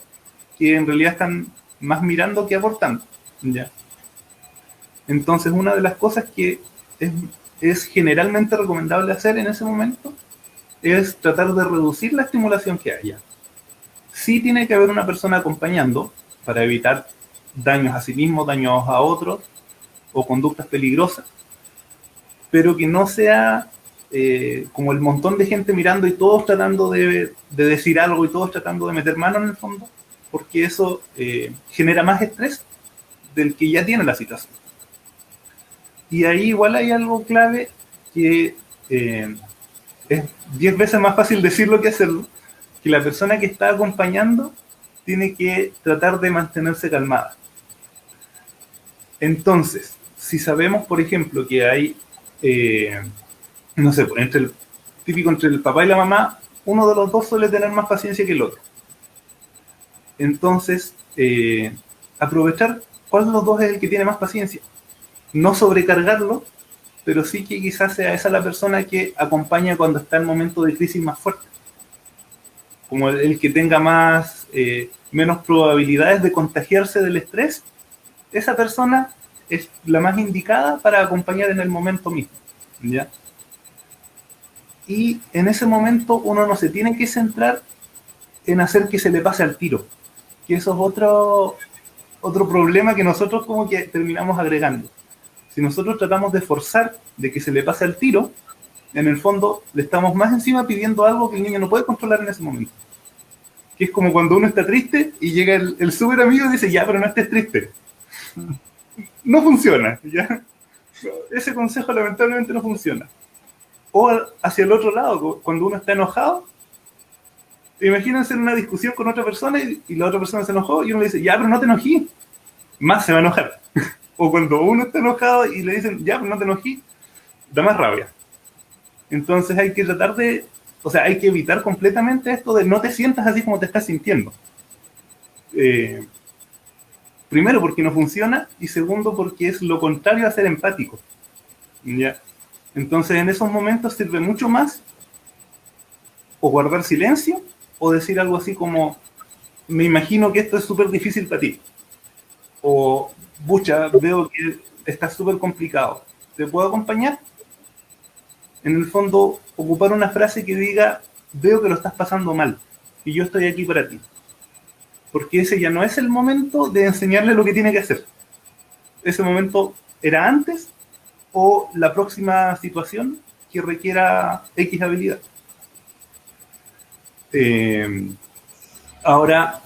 que en realidad están más mirando que aportando, ¿ya? Entonces, una de las cosas que es generalmente recomendable hacer en ese momento es tratar de reducir la estimulación que haya. Sí tiene que haber una persona acompañando para evitar daños a sí mismo, daños a otros o conductas peligrosas, pero que no sea como el montón de gente mirando y todos tratando de decir algo y todos tratando de meter mano en el fondo, porque eso genera más estrés del que ya tiene la situación. Y ahí igual hay algo clave que es 10 veces más fácil decirlo que hacerlo, que la persona que está acompañando tiene que tratar de mantenerse calmada. Entonces, si sabemos, por ejemplo, que hay, no sé, entre el papá y la mamá, uno de los dos suele tener más paciencia que el otro. Entonces, aprovechar cuál de los dos es el que tiene más paciencia. No sobrecargarlo, pero sí que quizás sea esa la persona que acompaña cuando está en momentos de crisis más fuertes. Como el que tenga menos probabilidades de contagiarse del estrés, esa persona es la más indicada para acompañar en el momento mismo, ¿ya? y en ese momento uno no se tiene que centrar en hacer que se le pase al tiro, que eso es otro problema que nosotros como que terminamos agregando. Si nosotros tratamos de forzar de que se le pase al tiro, en el fondo le estamos más encima pidiendo algo que el niño no puede controlar en ese momento. Que es como cuando uno está triste y llega el súper amigo y dice, ya, pero no estés triste. No funciona, ¿ya? Ese consejo lamentablemente no funciona. O hacia el otro lado, cuando uno está enojado, imagínense en una discusión con otra persona y la otra persona se enojó y uno le dice, ya, pero no te enojí. Más se va a enojar. O cuando uno está enojado y le dicen, ya, pero no te enojí, da más rabia. Entonces hay que tratar hay que evitar completamente esto de no te sientas así como te estás sintiendo. Primero, porque no funciona, y segundo, porque es lo contrario a ser empático. ¿Ya? Entonces, en esos momentos sirve mucho más o guardar silencio o decir algo así como, me imagino que esto es súper difícil para ti. O, bucha, veo que está súper complicado. ¿Te puedo acompañar? En el fondo, ocupar una frase que diga, veo que lo estás pasando mal y yo estoy aquí para ti. Porque ese ya no es el momento de enseñarle lo que tiene que hacer. Ese momento era antes o la próxima situación que requiera X habilidad. Ahora,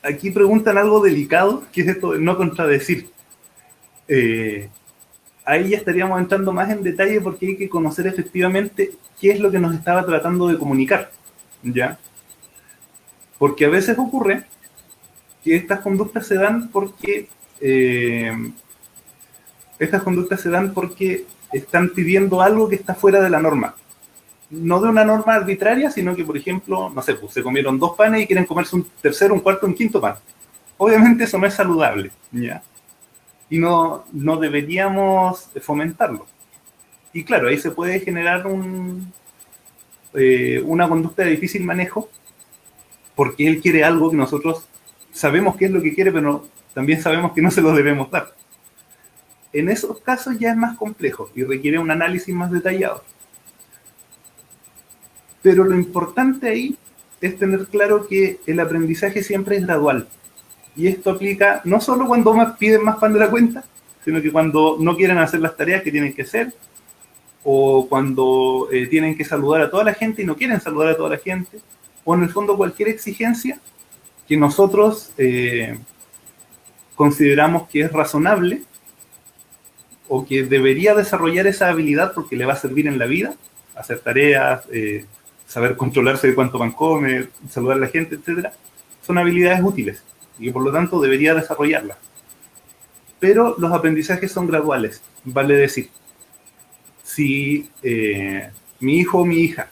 aquí preguntan algo delicado, que es esto de no contradecir. Ahí ya estaríamos entrando más en detalle porque hay que conocer efectivamente qué es lo que nos estaba tratando de comunicar, ¿ya? Porque a veces ocurre que estas conductas se dan porque están pidiendo algo que está fuera de la norma. No de una norma arbitraria, sino que, por ejemplo, no sé, pues se comieron 2 panes y quieren comerse un tercero, un cuarto, un quinto pan. Obviamente eso no es saludable, ¿ya? Y no deberíamos fomentarlo. Y claro, ahí se puede generar una conducta de difícil manejo, porque él quiere algo que nosotros sabemos qué es lo que quiere, pero también sabemos que no se lo debemos dar. En esos casos ya es más complejo y requiere un análisis más detallado. Pero lo importante ahí es tener claro que el aprendizaje siempre es gradual. Y esto aplica no solo cuando piden más pan de la cuenta, sino que cuando no quieren hacer las tareas que tienen que hacer, o cuando tienen que saludar a toda la gente y no quieren saludar a toda la gente, o en el fondo cualquier exigencia que nosotros consideramos que es razonable o que debería desarrollar esa habilidad porque le va a servir en la vida, hacer tareas, saber controlarse de cuánto pan come, saludar a la gente, etcétera, son habilidades útiles y que por lo tanto debería desarrollarlas. Pero los aprendizajes son graduales, vale decir, si mi hijo o mi hija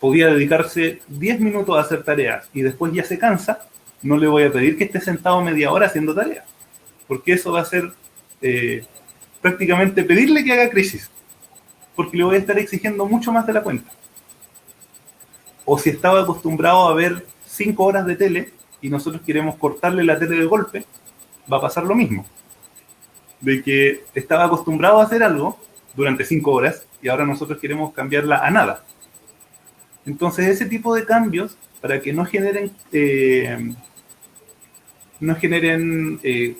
podía dedicarse 10 minutos a hacer tareas y después ya se cansa, no le voy a pedir que esté sentado media hora haciendo tareas, porque eso va a ser prácticamente pedirle que haga crisis, porque le voy a estar exigiendo mucho más de la cuenta. O si estaba acostumbrado a ver 5 horas de tele y nosotros queremos cortarle la tele de golpe, va a pasar lo mismo. De que estaba acostumbrado a hacer algo durante 5 horas y ahora nosotros queremos cambiarla a nada. Entonces ese tipo de cambios, para que no generen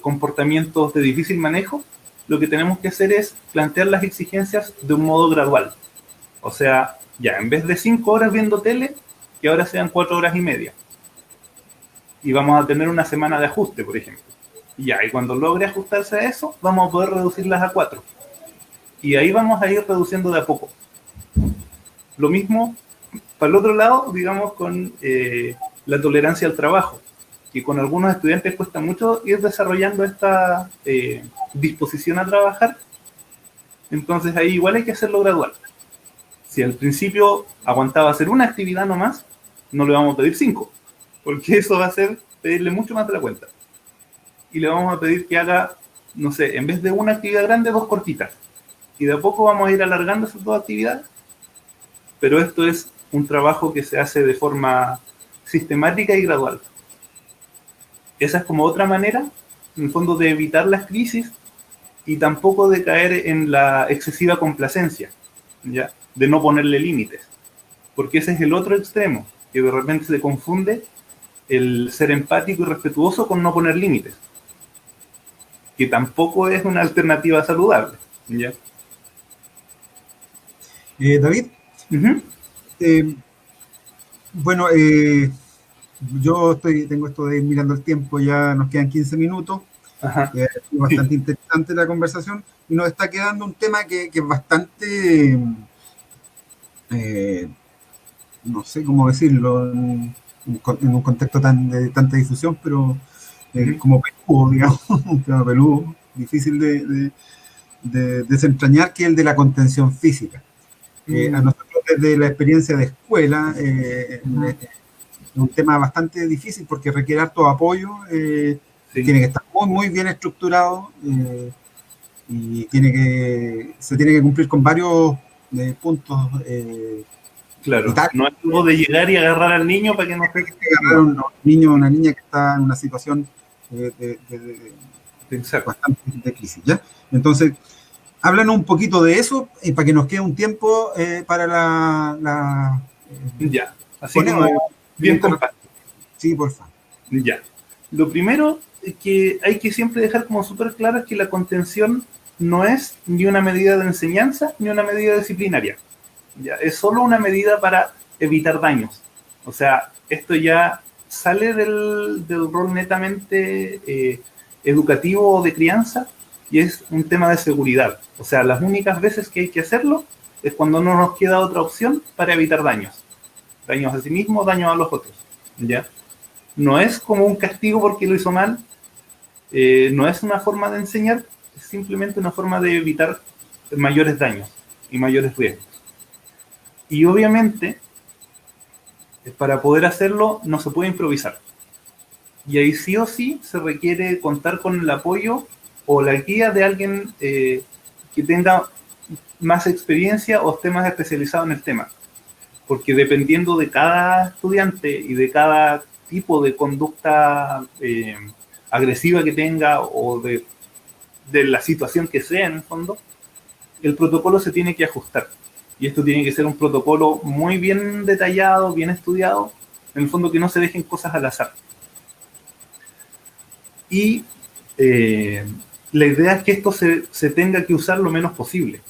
comportamientos de difícil manejo, lo que tenemos que hacer es plantear las exigencias de un modo gradual. O sea, ya, en vez de 5 horas viendo tele, que ahora sean 4 horas y media. Y vamos a tener una semana de ajuste, por ejemplo. Y ya, y cuando logre ajustarse a eso, vamos a poder reducirlas a 4. Y ahí vamos a ir reduciendo de a poco. Lo mismo, para el otro lado, digamos, con la tolerancia al trabajo, que con algunos estudiantes cuesta mucho ir desarrollando esta disposición a trabajar. Entonces ahí igual hay que hacerlo gradual. Si al principio aguantaba hacer una actividad nomás, no le vamos a pedir 5, porque eso va a ser pedirle mucho más de la cuenta. Y le vamos a pedir que haga, no sé, en vez de una actividad grande, 2 cortitas. Y de a poco vamos a ir alargando esas 2 actividades. Pero esto es un trabajo que se hace de forma sistemática y gradual. Esa es como otra manera, en el fondo, de evitar las crisis y tampoco de caer en la excesiva complacencia. ¿ya? De no ponerle límites. Porque ese es el otro extremo, que de repente se confunde el ser empático y respetuoso con no poner límites, que tampoco es una alternativa saludable, ¿ya? David, Uh-huh. bueno, yo tengo esto de ir mirando el tiempo, ya nos quedan 15 minutos. Ajá. Bastante interesante la conversación y nos está quedando un tema que es bastante, no sé cómo decirlo, en un contexto de tanta difusión, pero como peludo, digamos, un tema peludo, difícil de desentrañar, que es el de la contención física. A nosotros desde la experiencia de escuela es un tema bastante difícil porque requiere harto apoyo, tiene que estar muy, muy bien estructurado y se tiene que cumplir con varios puntos. Claro, no es algo de llegar y agarrar al niño para que no se... Agarrar a un niño o una niña que está en una situación bastante de crisis, ¿ya? Entonces, háblanos un poquito de eso para que nos quede un tiempo para ya, así como bien compacto. Sí, por favor. Ya. Lo primero que hay que siempre dejar como súper claro es que la contención no es ni una medida de enseñanza ni una medida disciplinaria. Ya, es solo una medida para evitar daños. O sea, esto ya sale del rol netamente educativo o de crianza y es un tema de seguridad. O sea, las únicas veces que hay que hacerlo es cuando no nos queda otra opción para evitar daños. Daños a sí mismos, daños a los otros. ¿Ya? No es como un castigo porque lo hizo mal, no es una forma de enseñar, es simplemente una forma de evitar mayores daños y mayores riesgos. Y obviamente, para poder hacerlo, no se puede improvisar. Y ahí sí o sí se requiere contar con el apoyo o la guía de alguien que tenga más experiencia o esté más especializado en el tema. Porque dependiendo de cada estudiante y de cada tipo de conducta agresiva que tenga o de la situación que sea en el fondo, el protocolo se tiene que ajustar. Y esto tiene que ser un protocolo muy bien detallado, bien estudiado, en el fondo que no se dejen cosas al azar. Y la idea es que esto se tenga que usar lo menos posible.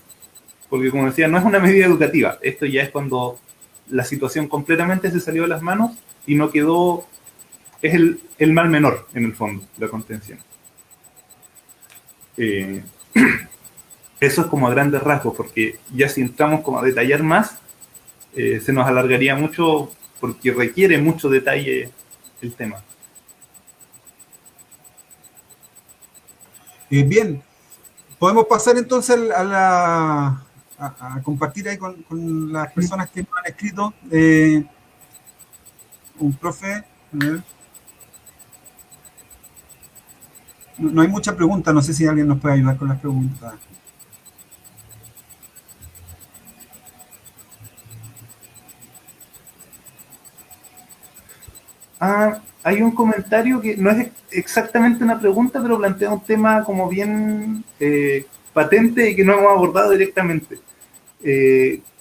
Porque como decía, no es una medida educativa. Esto ya es cuando la situación completamente se salió de las manos y no quedó... Es el mal menor, en el fondo, la contención. Eso es como a grandes rasgos, porque ya si entramos como a detallar más, se nos alargaría mucho porque requiere mucho detalle el tema. Bien, podemos pasar entonces a compartir ahí con las personas que nos han escrito. Un profe, no hay mucha pregunta, no sé si alguien nos puede ayudar con las preguntas. Hay un comentario que no es exactamente una pregunta, pero plantea un tema como bien patente y que no hemos abordado directamente.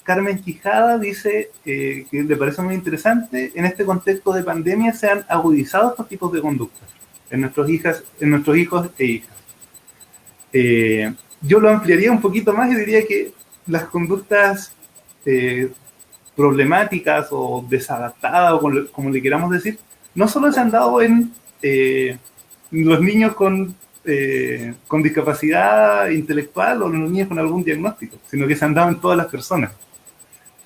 Carmen Quijada dice que le parece muy interesante, en este contexto de pandemia se han agudizado estos tipos de conductas en nuestros hijos e hijas. Yo lo ampliaría un poquito más y diría que las conductas problemáticas o desadaptadas, o como le queramos decir, no solo se han dado en los niños con discapacidad intelectual o los niños con algún diagnóstico, sino que se han dado en todas las personas.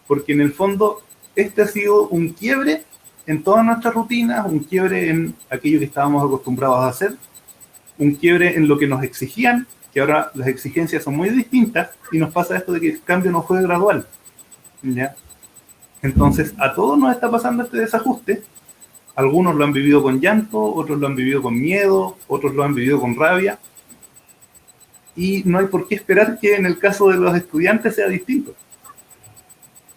Porque en el fondo, este ha sido un quiebre en todas nuestras rutinas, un quiebre en aquello que estábamos acostumbrados a hacer, un quiebre en lo que nos exigían, que ahora las exigencias son muy distintas y nos pasa esto de que el cambio no fue gradual. ¿Ya? Entonces, a todos nos está pasando este desajuste. Algunos lo han vivido con llanto, otros lo han vivido con miedo, otros lo han vivido con rabia. Y no hay por qué esperar que en el caso de los estudiantes sea distinto.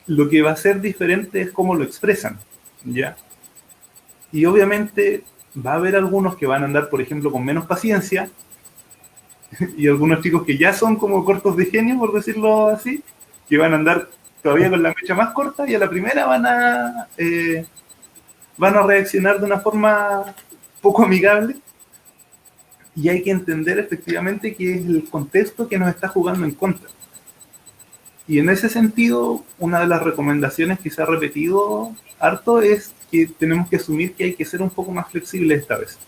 Lo que va a ser diferente es cómo lo expresan, ¿ya? Y obviamente va a haber algunos que van a andar, por ejemplo, con menos paciencia, y algunos chicos que ya son como cortos de genio, por decirlo así, que van a andar todavía con la mecha más corta y a la primera van a reaccionar de una forma poco amigable, y hay que entender efectivamente que es el contexto que nos está jugando en contra. Y en ese sentido, una de las recomendaciones que se ha repetido harto es que tenemos que asumir que hay que ser un poco más flexibles esta vez.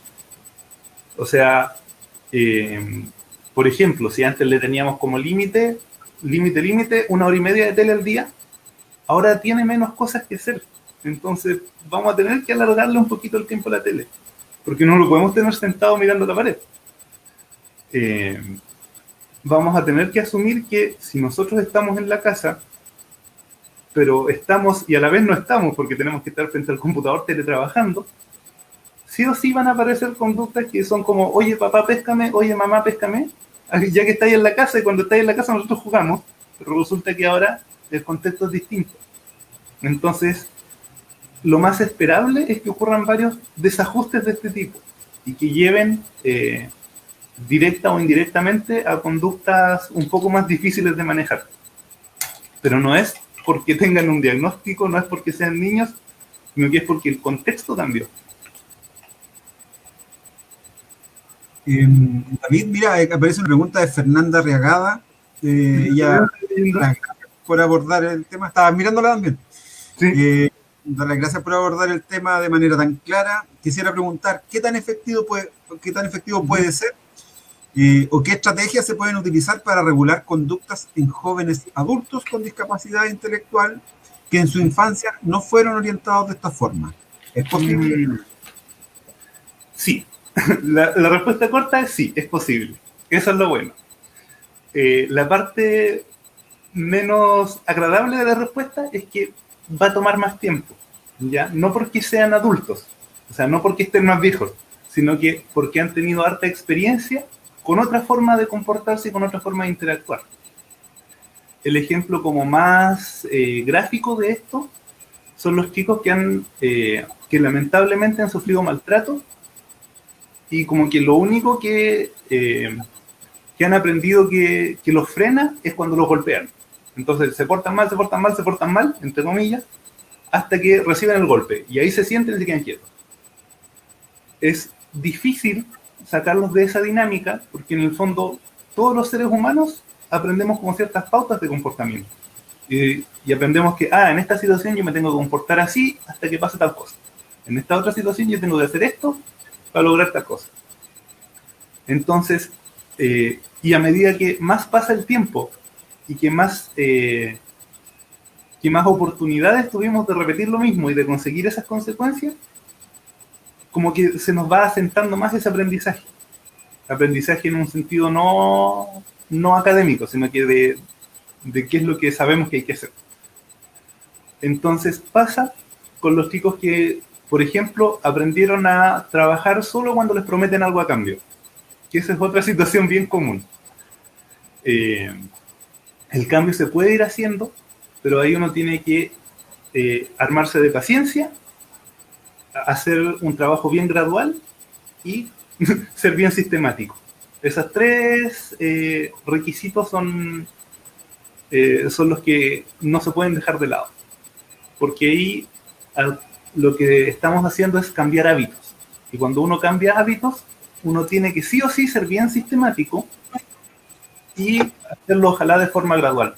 O sea, por ejemplo, si antes le teníamos como límite, 1 hora y media de tele al día, ahora tiene menos cosas que hacer. Entonces vamos a tener que alargarle un poquito el tiempo a la tele, porque no lo podemos tener sentado mirando la pared. Vamos a tener que asumir que si nosotros estamos en la casa, pero estamos y a la vez no estamos porque tenemos que estar frente al computador teletrabajando, sí o sí van a aparecer conductas que son como, oye papá, péscame, oye mamá, péscame, ya que estáis en la casa, y cuando estáis en la casa nosotros jugamos, pero resulta que ahora el contexto es distinto. Entonces, lo más esperable es que ocurran varios desajustes de este tipo y que lleven directa o indirectamente a conductas un poco más difíciles de manejar. Pero no es porque tengan un diagnóstico, no es porque sean niños, sino que es porque el contexto cambió. David, mira, aparece una pregunta de Fernanda Reagada. Ella, gracias por abordar el tema. Estaba mirándola también. Sí. Dar las gracias por abordar el tema de manera tan clara. Quisiera preguntar, ¿qué tan efectivo puede ser? ¿O qué estrategias se pueden utilizar para regular conductas en jóvenes adultos con discapacidad intelectual que en su infancia no fueron orientados de esta forma? ¿Es posible? Sí. La respuesta corta es sí, es posible. Eso es lo bueno. La parte menos agradable de la respuesta es que va a tomar más tiempo, ¿ya? No porque sean adultos, o sea, no porque estén más viejos, sino que porque han tenido harta experiencia con otra forma de comportarse y con otra forma de interactuar. El ejemplo como más gráfico de esto son los chicos que lamentablemente han sufrido maltrato, y como que lo único que han aprendido que los frena es cuando los golpean. Entonces se portan mal, entre comillas, hasta que reciben el golpe. Y ahí se sienten y se quedan quietos. Es difícil sacarlos de esa dinámica, porque en el fondo todos los seres humanos aprendemos como ciertas pautas de comportamiento. Y aprendemos que, en esta situación yo me tengo que comportar así hasta que pase tal cosa. En esta otra situación yo tengo que hacer esto para lograr tal cosa. Entonces, y a medida que más pasa el tiempo y que más oportunidades tuvimos de repetir lo mismo y de conseguir esas consecuencias, como que se nos va asentando más ese aprendizaje. Aprendizaje en un sentido no académico, sino que de qué es lo que sabemos que hay que hacer. Entonces pasa con los chicos que, por ejemplo, aprendieron a trabajar solo cuando les prometen algo a cambio. Que esa es otra situación bien común. El cambio se puede ir haciendo, pero ahí uno tiene que armarse de paciencia, hacer un trabajo bien gradual y ser bien sistemático. Esos tres requisitos son los que no se pueden dejar de lado, porque ahí lo que estamos haciendo es cambiar hábitos, y cuando uno cambia hábitos, uno tiene que sí o sí ser bien sistemático y hacerlo ojalá de forma gradual,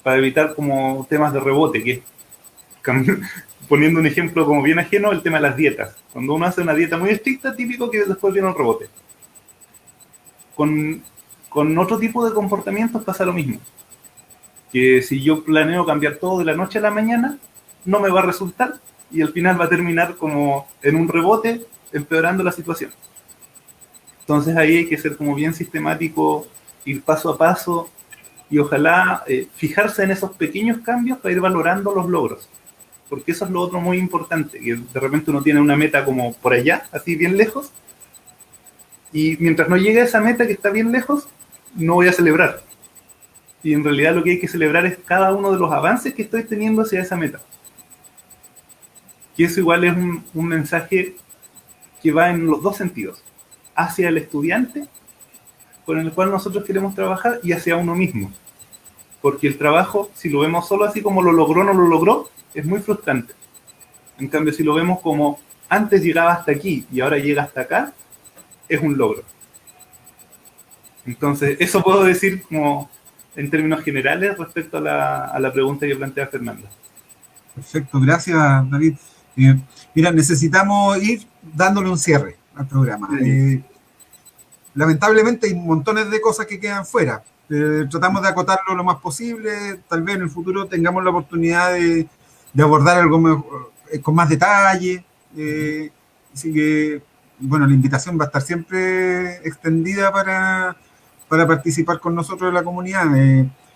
para evitar como temas de rebote, que poniendo un ejemplo como bien ajeno, el tema de las dietas. Cuando uno hace una dieta muy estricta, típico que después viene un rebote. Con otro tipo de comportamientos pasa lo mismo. Que si yo planeo cambiar todo de la noche a la mañana, no me va a resultar, y al final va a terminar como en un rebote, empeorando la situación. Entonces ahí hay que ser como bien sistemático, ir paso a paso, y ojalá fijarse en esos pequeños cambios para ir valorando los logros. Porque eso es lo otro muy importante, que de repente uno tiene una meta como por allá, así bien lejos, y mientras no llegue a esa meta que está bien lejos, no voy a celebrar. Y en realidad lo que hay que celebrar es cada uno de los avances que estoy teniendo hacia esa meta. Y eso igual es un mensaje que va en los dos sentidos. Hacia el estudiante, con el cual nosotros queremos trabajar, y hacia uno mismo. Porque el trabajo, si lo vemos solo así como lo logró o no lo logró, es muy frustrante. En cambio, si lo vemos como antes llegaba hasta aquí y ahora llega hasta acá, es un logro. Entonces, eso puedo decir como en términos generales respecto a la pregunta que plantea Fernanda. Perfecto, gracias, David. Mira, necesitamos ir dándole un cierre al programa. Lamentablemente hay montones de cosas que quedan fuera. Tratamos de acotarlo lo más posible. Tal vez en el futuro tengamos la oportunidad de abordar algo mejor, con más detalle. Así que, bueno, la invitación va a estar siempre extendida para participar con nosotros en la comunidad.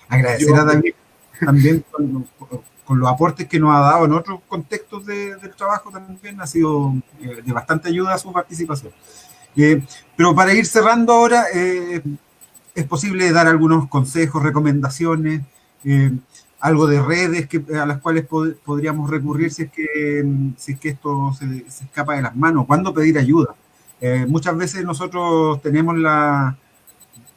Agradecer a David también con los aportes que nos ha dado en otros contextos del trabajo también. Ha sido de bastante ayuda su participación. Pero para ir cerrando ahora, es posible dar algunos consejos, recomendaciones, algo de redes a las cuales podríamos recurrir si es que esto se escapa de las manos. ¿Cuándo pedir ayuda? Muchas veces nosotros tenemos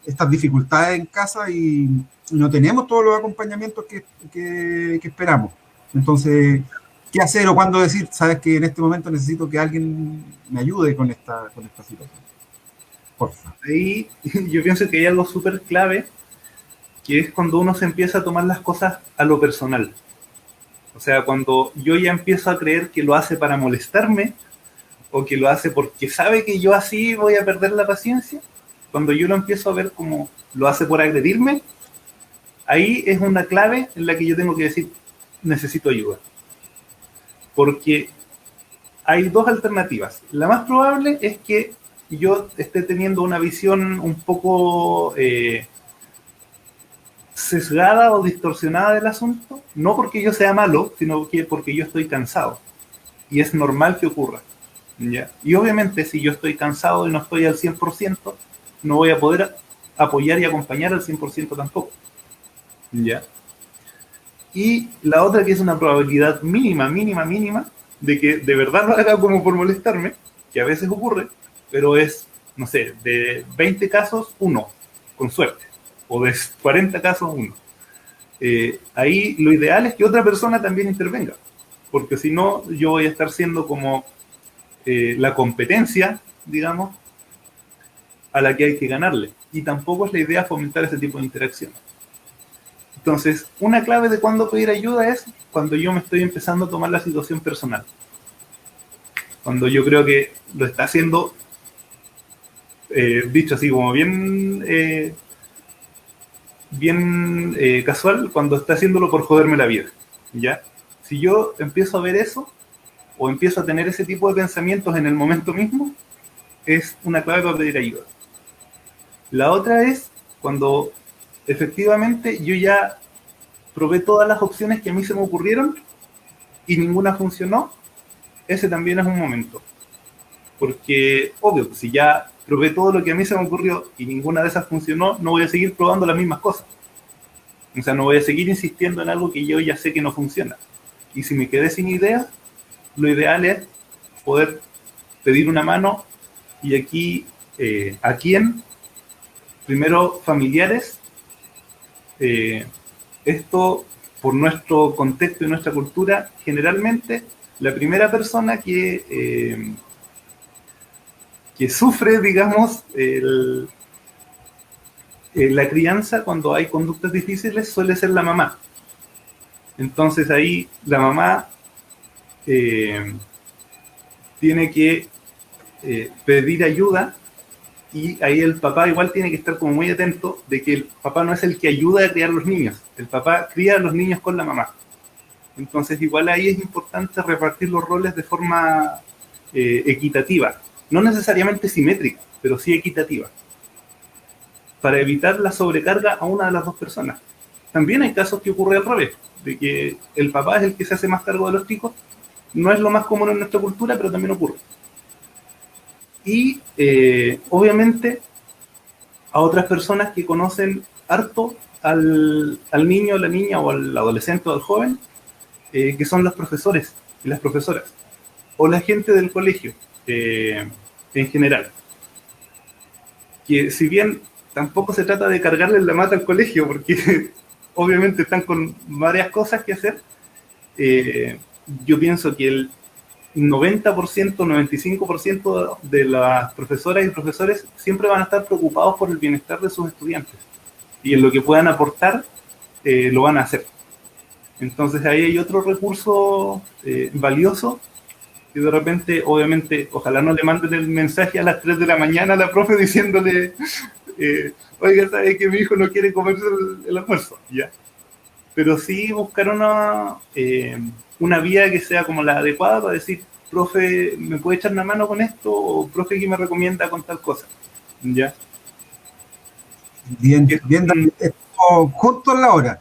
estas dificultades en casa y no tenemos todos los acompañamientos que esperamos. Entonces, ¿qué hacer o cuándo decir? Sabes que en este momento necesito que alguien me ayude con esta situación. Porfa. Ahí yo pienso que hay algo súper clave, que es cuando uno se empieza a tomar las cosas a lo personal. O sea, cuando yo ya empiezo a creer que lo hace para molestarme, o que lo hace porque sabe que yo así voy a perder la paciencia, cuando yo lo empiezo a ver como lo hace por agredirme, ahí es una clave en la que yo tengo que decir, necesito ayuda. Porque hay dos alternativas. La más probable es que yo esté teniendo una visión un poco sesgada o distorsionada del asunto, no porque yo sea malo, sino que porque yo estoy cansado. Y es normal que ocurra. ¿Ya? Y obviamente si yo estoy cansado y no estoy al 100%, no voy a poder apoyar y acompañar al 100% tampoco. ¿Ya? Y la otra, que es una probabilidad mínima, de que de verdad lo haga como por molestarme, que a veces ocurre, pero es, no sé, de 20 casos, 1, con suerte, o de 40 casos, 1. Ahí lo ideal es que otra persona también intervenga, porque si no, yo voy a estar siendo como la competencia, digamos, a la que hay que ganarle. Y tampoco es la idea fomentar ese tipo de interacción. Entonces, una clave de cuándo pedir ayuda es cuando yo me estoy empezando a tomar la situación personal. Cuando yo creo que lo está haciendo, dicho así como bien casual, cuando está haciéndolo por joderme la vida. ¿Ya? Si yo empiezo a ver eso, o empiezo a tener ese tipo de pensamientos en el momento mismo, es una clave para pedir ayuda. La otra es cuando efectivamente yo ya probé todas las opciones que a mí se me ocurrieron y ninguna funcionó. Ese también es un momento. Porque, obvio, si ya probé todo lo que a mí se me ocurrió y ninguna de esas funcionó, no voy a seguir probando las mismas cosas. O sea, no voy a seguir insistiendo en algo que yo ya sé que no funciona. Y si me quedé sin ideas, lo ideal es poder pedir una mano. Y aquí, ¿a quién? Primero, familiares. Esto, por nuestro contexto y nuestra cultura, generalmente la primera persona que sufre, digamos, la crianza cuando hay conductas difíciles suele ser la mamá. Entonces ahí la mamá tiene que pedir ayuda. Y ahí el papá igual tiene que estar como muy atento de que el papá no es el que ayuda a criar los niños. El papá cría a los niños con la mamá. Entonces igual ahí es importante repartir los roles de forma equitativa. No necesariamente simétrica, pero sí equitativa. Para evitar la sobrecarga a una de las dos personas. También hay casos que ocurre al revés, de que el papá es el que se hace más cargo de los chicos. No es lo más común en nuestra cultura, pero también ocurre. Y obviamente a otras personas que conocen harto al niño, a la niña o al adolescente o al joven, que son los profesores y las profesoras, o la gente del colegio en general. Que si bien tampoco se trata de cargarle la mata al colegio, porque obviamente están con varias cosas que hacer. Yo pienso que el 90%, 95% de las profesoras y profesores siempre van a estar preocupados por el bienestar de sus estudiantes. Y en lo que puedan aportar, lo van a hacer. Entonces ahí hay otro recurso valioso, que de repente, obviamente, ojalá no le manden el mensaje a las 3 de la mañana a la profe diciéndole, oiga, ¿sabe que mi hijo no quiere comerse el almuerzo? Ya. Pero sí buscar una vía que sea como la adecuada para decir, profe, ¿me puede echar una mano con esto? O profe, ¿qué me recomienda con tal cosa? ¿Ya? Bien, bien, David, estamos justo en la hora.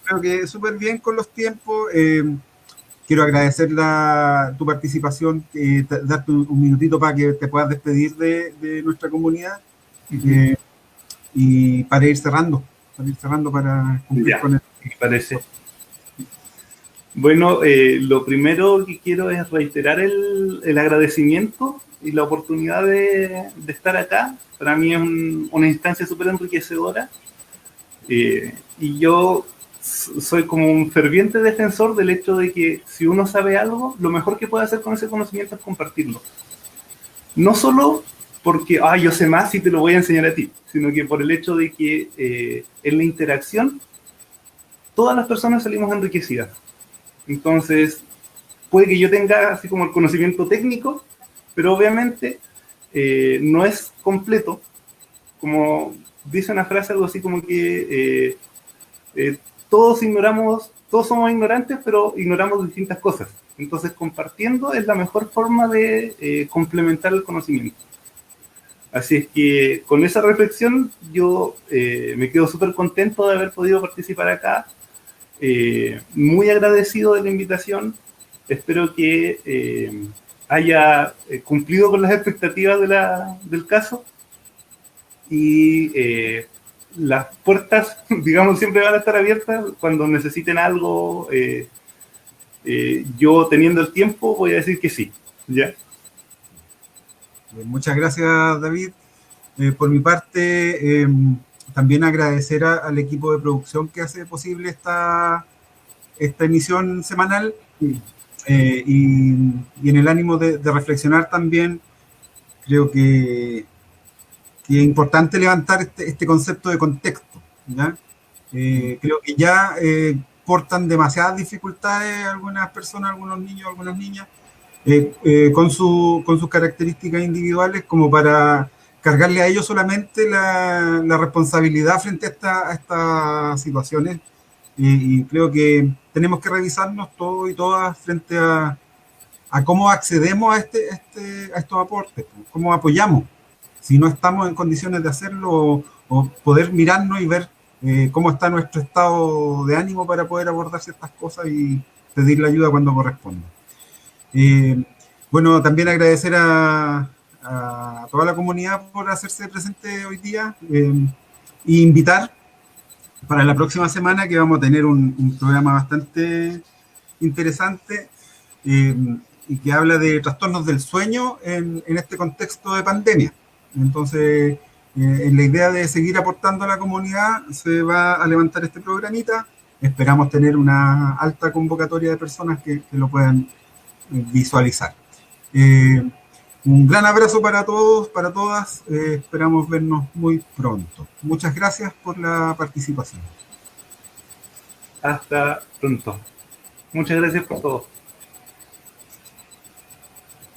Creo que súper bien con los tiempos. Quiero agradecer tu participación, darte un minutito para que te puedas despedir de nuestra comunidad. Y para ir cerrando para cumplir con esto. Me parece. Bueno, lo primero que quiero es reiterar el agradecimiento y la oportunidad de estar acá. Para mí es una instancia súper enriquecedora. Y yo soy como un ferviente defensor del hecho de que si uno sabe algo, lo mejor que puede hacer con ese conocimiento es compartirlo. No solo porque, yo sé más y te lo voy a enseñar a ti, sino que por el hecho de que en la interacción todas las personas salimos enriquecidas. Entonces, puede que yo tenga así como el conocimiento técnico, pero obviamente no es completo. Como dice una frase, algo así como que todos somos ignorantes, pero ignoramos distintas cosas. Entonces, compartiendo es la mejor forma de complementar el conocimiento. Así es que con esa reflexión yo me quedo súper contento de haber podido participar acá. Muy agradecido de la invitación. Espero que haya cumplido con las expectativas del caso. Y las puertas, digamos, siempre van a estar abiertas cuando necesiten algo. Yo, teniendo el tiempo, voy a decir que sí. ¿Ya? Muchas gracias, David. Por mi parte, también agradecer al equipo de producción que hace posible esta emisión semanal, y en el ánimo de reflexionar también, creo que es importante levantar este concepto de contexto, ¿ya? Creo que ya portan demasiadas dificultades algunas personas, algunos niños, algunas niñas, con sus características individuales, como para cargarle a ellos solamente la responsabilidad frente a estas situaciones. Y creo que tenemos que revisarnos todos y todas frente a cómo accedemos a estos aportes, cómo apoyamos, si no estamos en condiciones de hacerlo, o poder mirarnos y ver cómo está nuestro estado de ánimo para poder abordar ciertas cosas y pedir la ayuda cuando corresponda. Bueno, también agradecer a toda la comunidad por hacerse presente hoy día, e invitar para la próxima semana, que vamos a tener un programa bastante interesante, y que habla de trastornos del sueño en este contexto de pandemia. Entonces, en la idea de seguir aportando a la comunidad, se va a levantar este programita. Esperamos tener una alta convocatoria de personas que lo puedan visualizar. Un gran abrazo para todos, para todas. Esperamos vernos muy pronto. Muchas gracias por la participación. Hasta pronto. Muchas gracias por todo.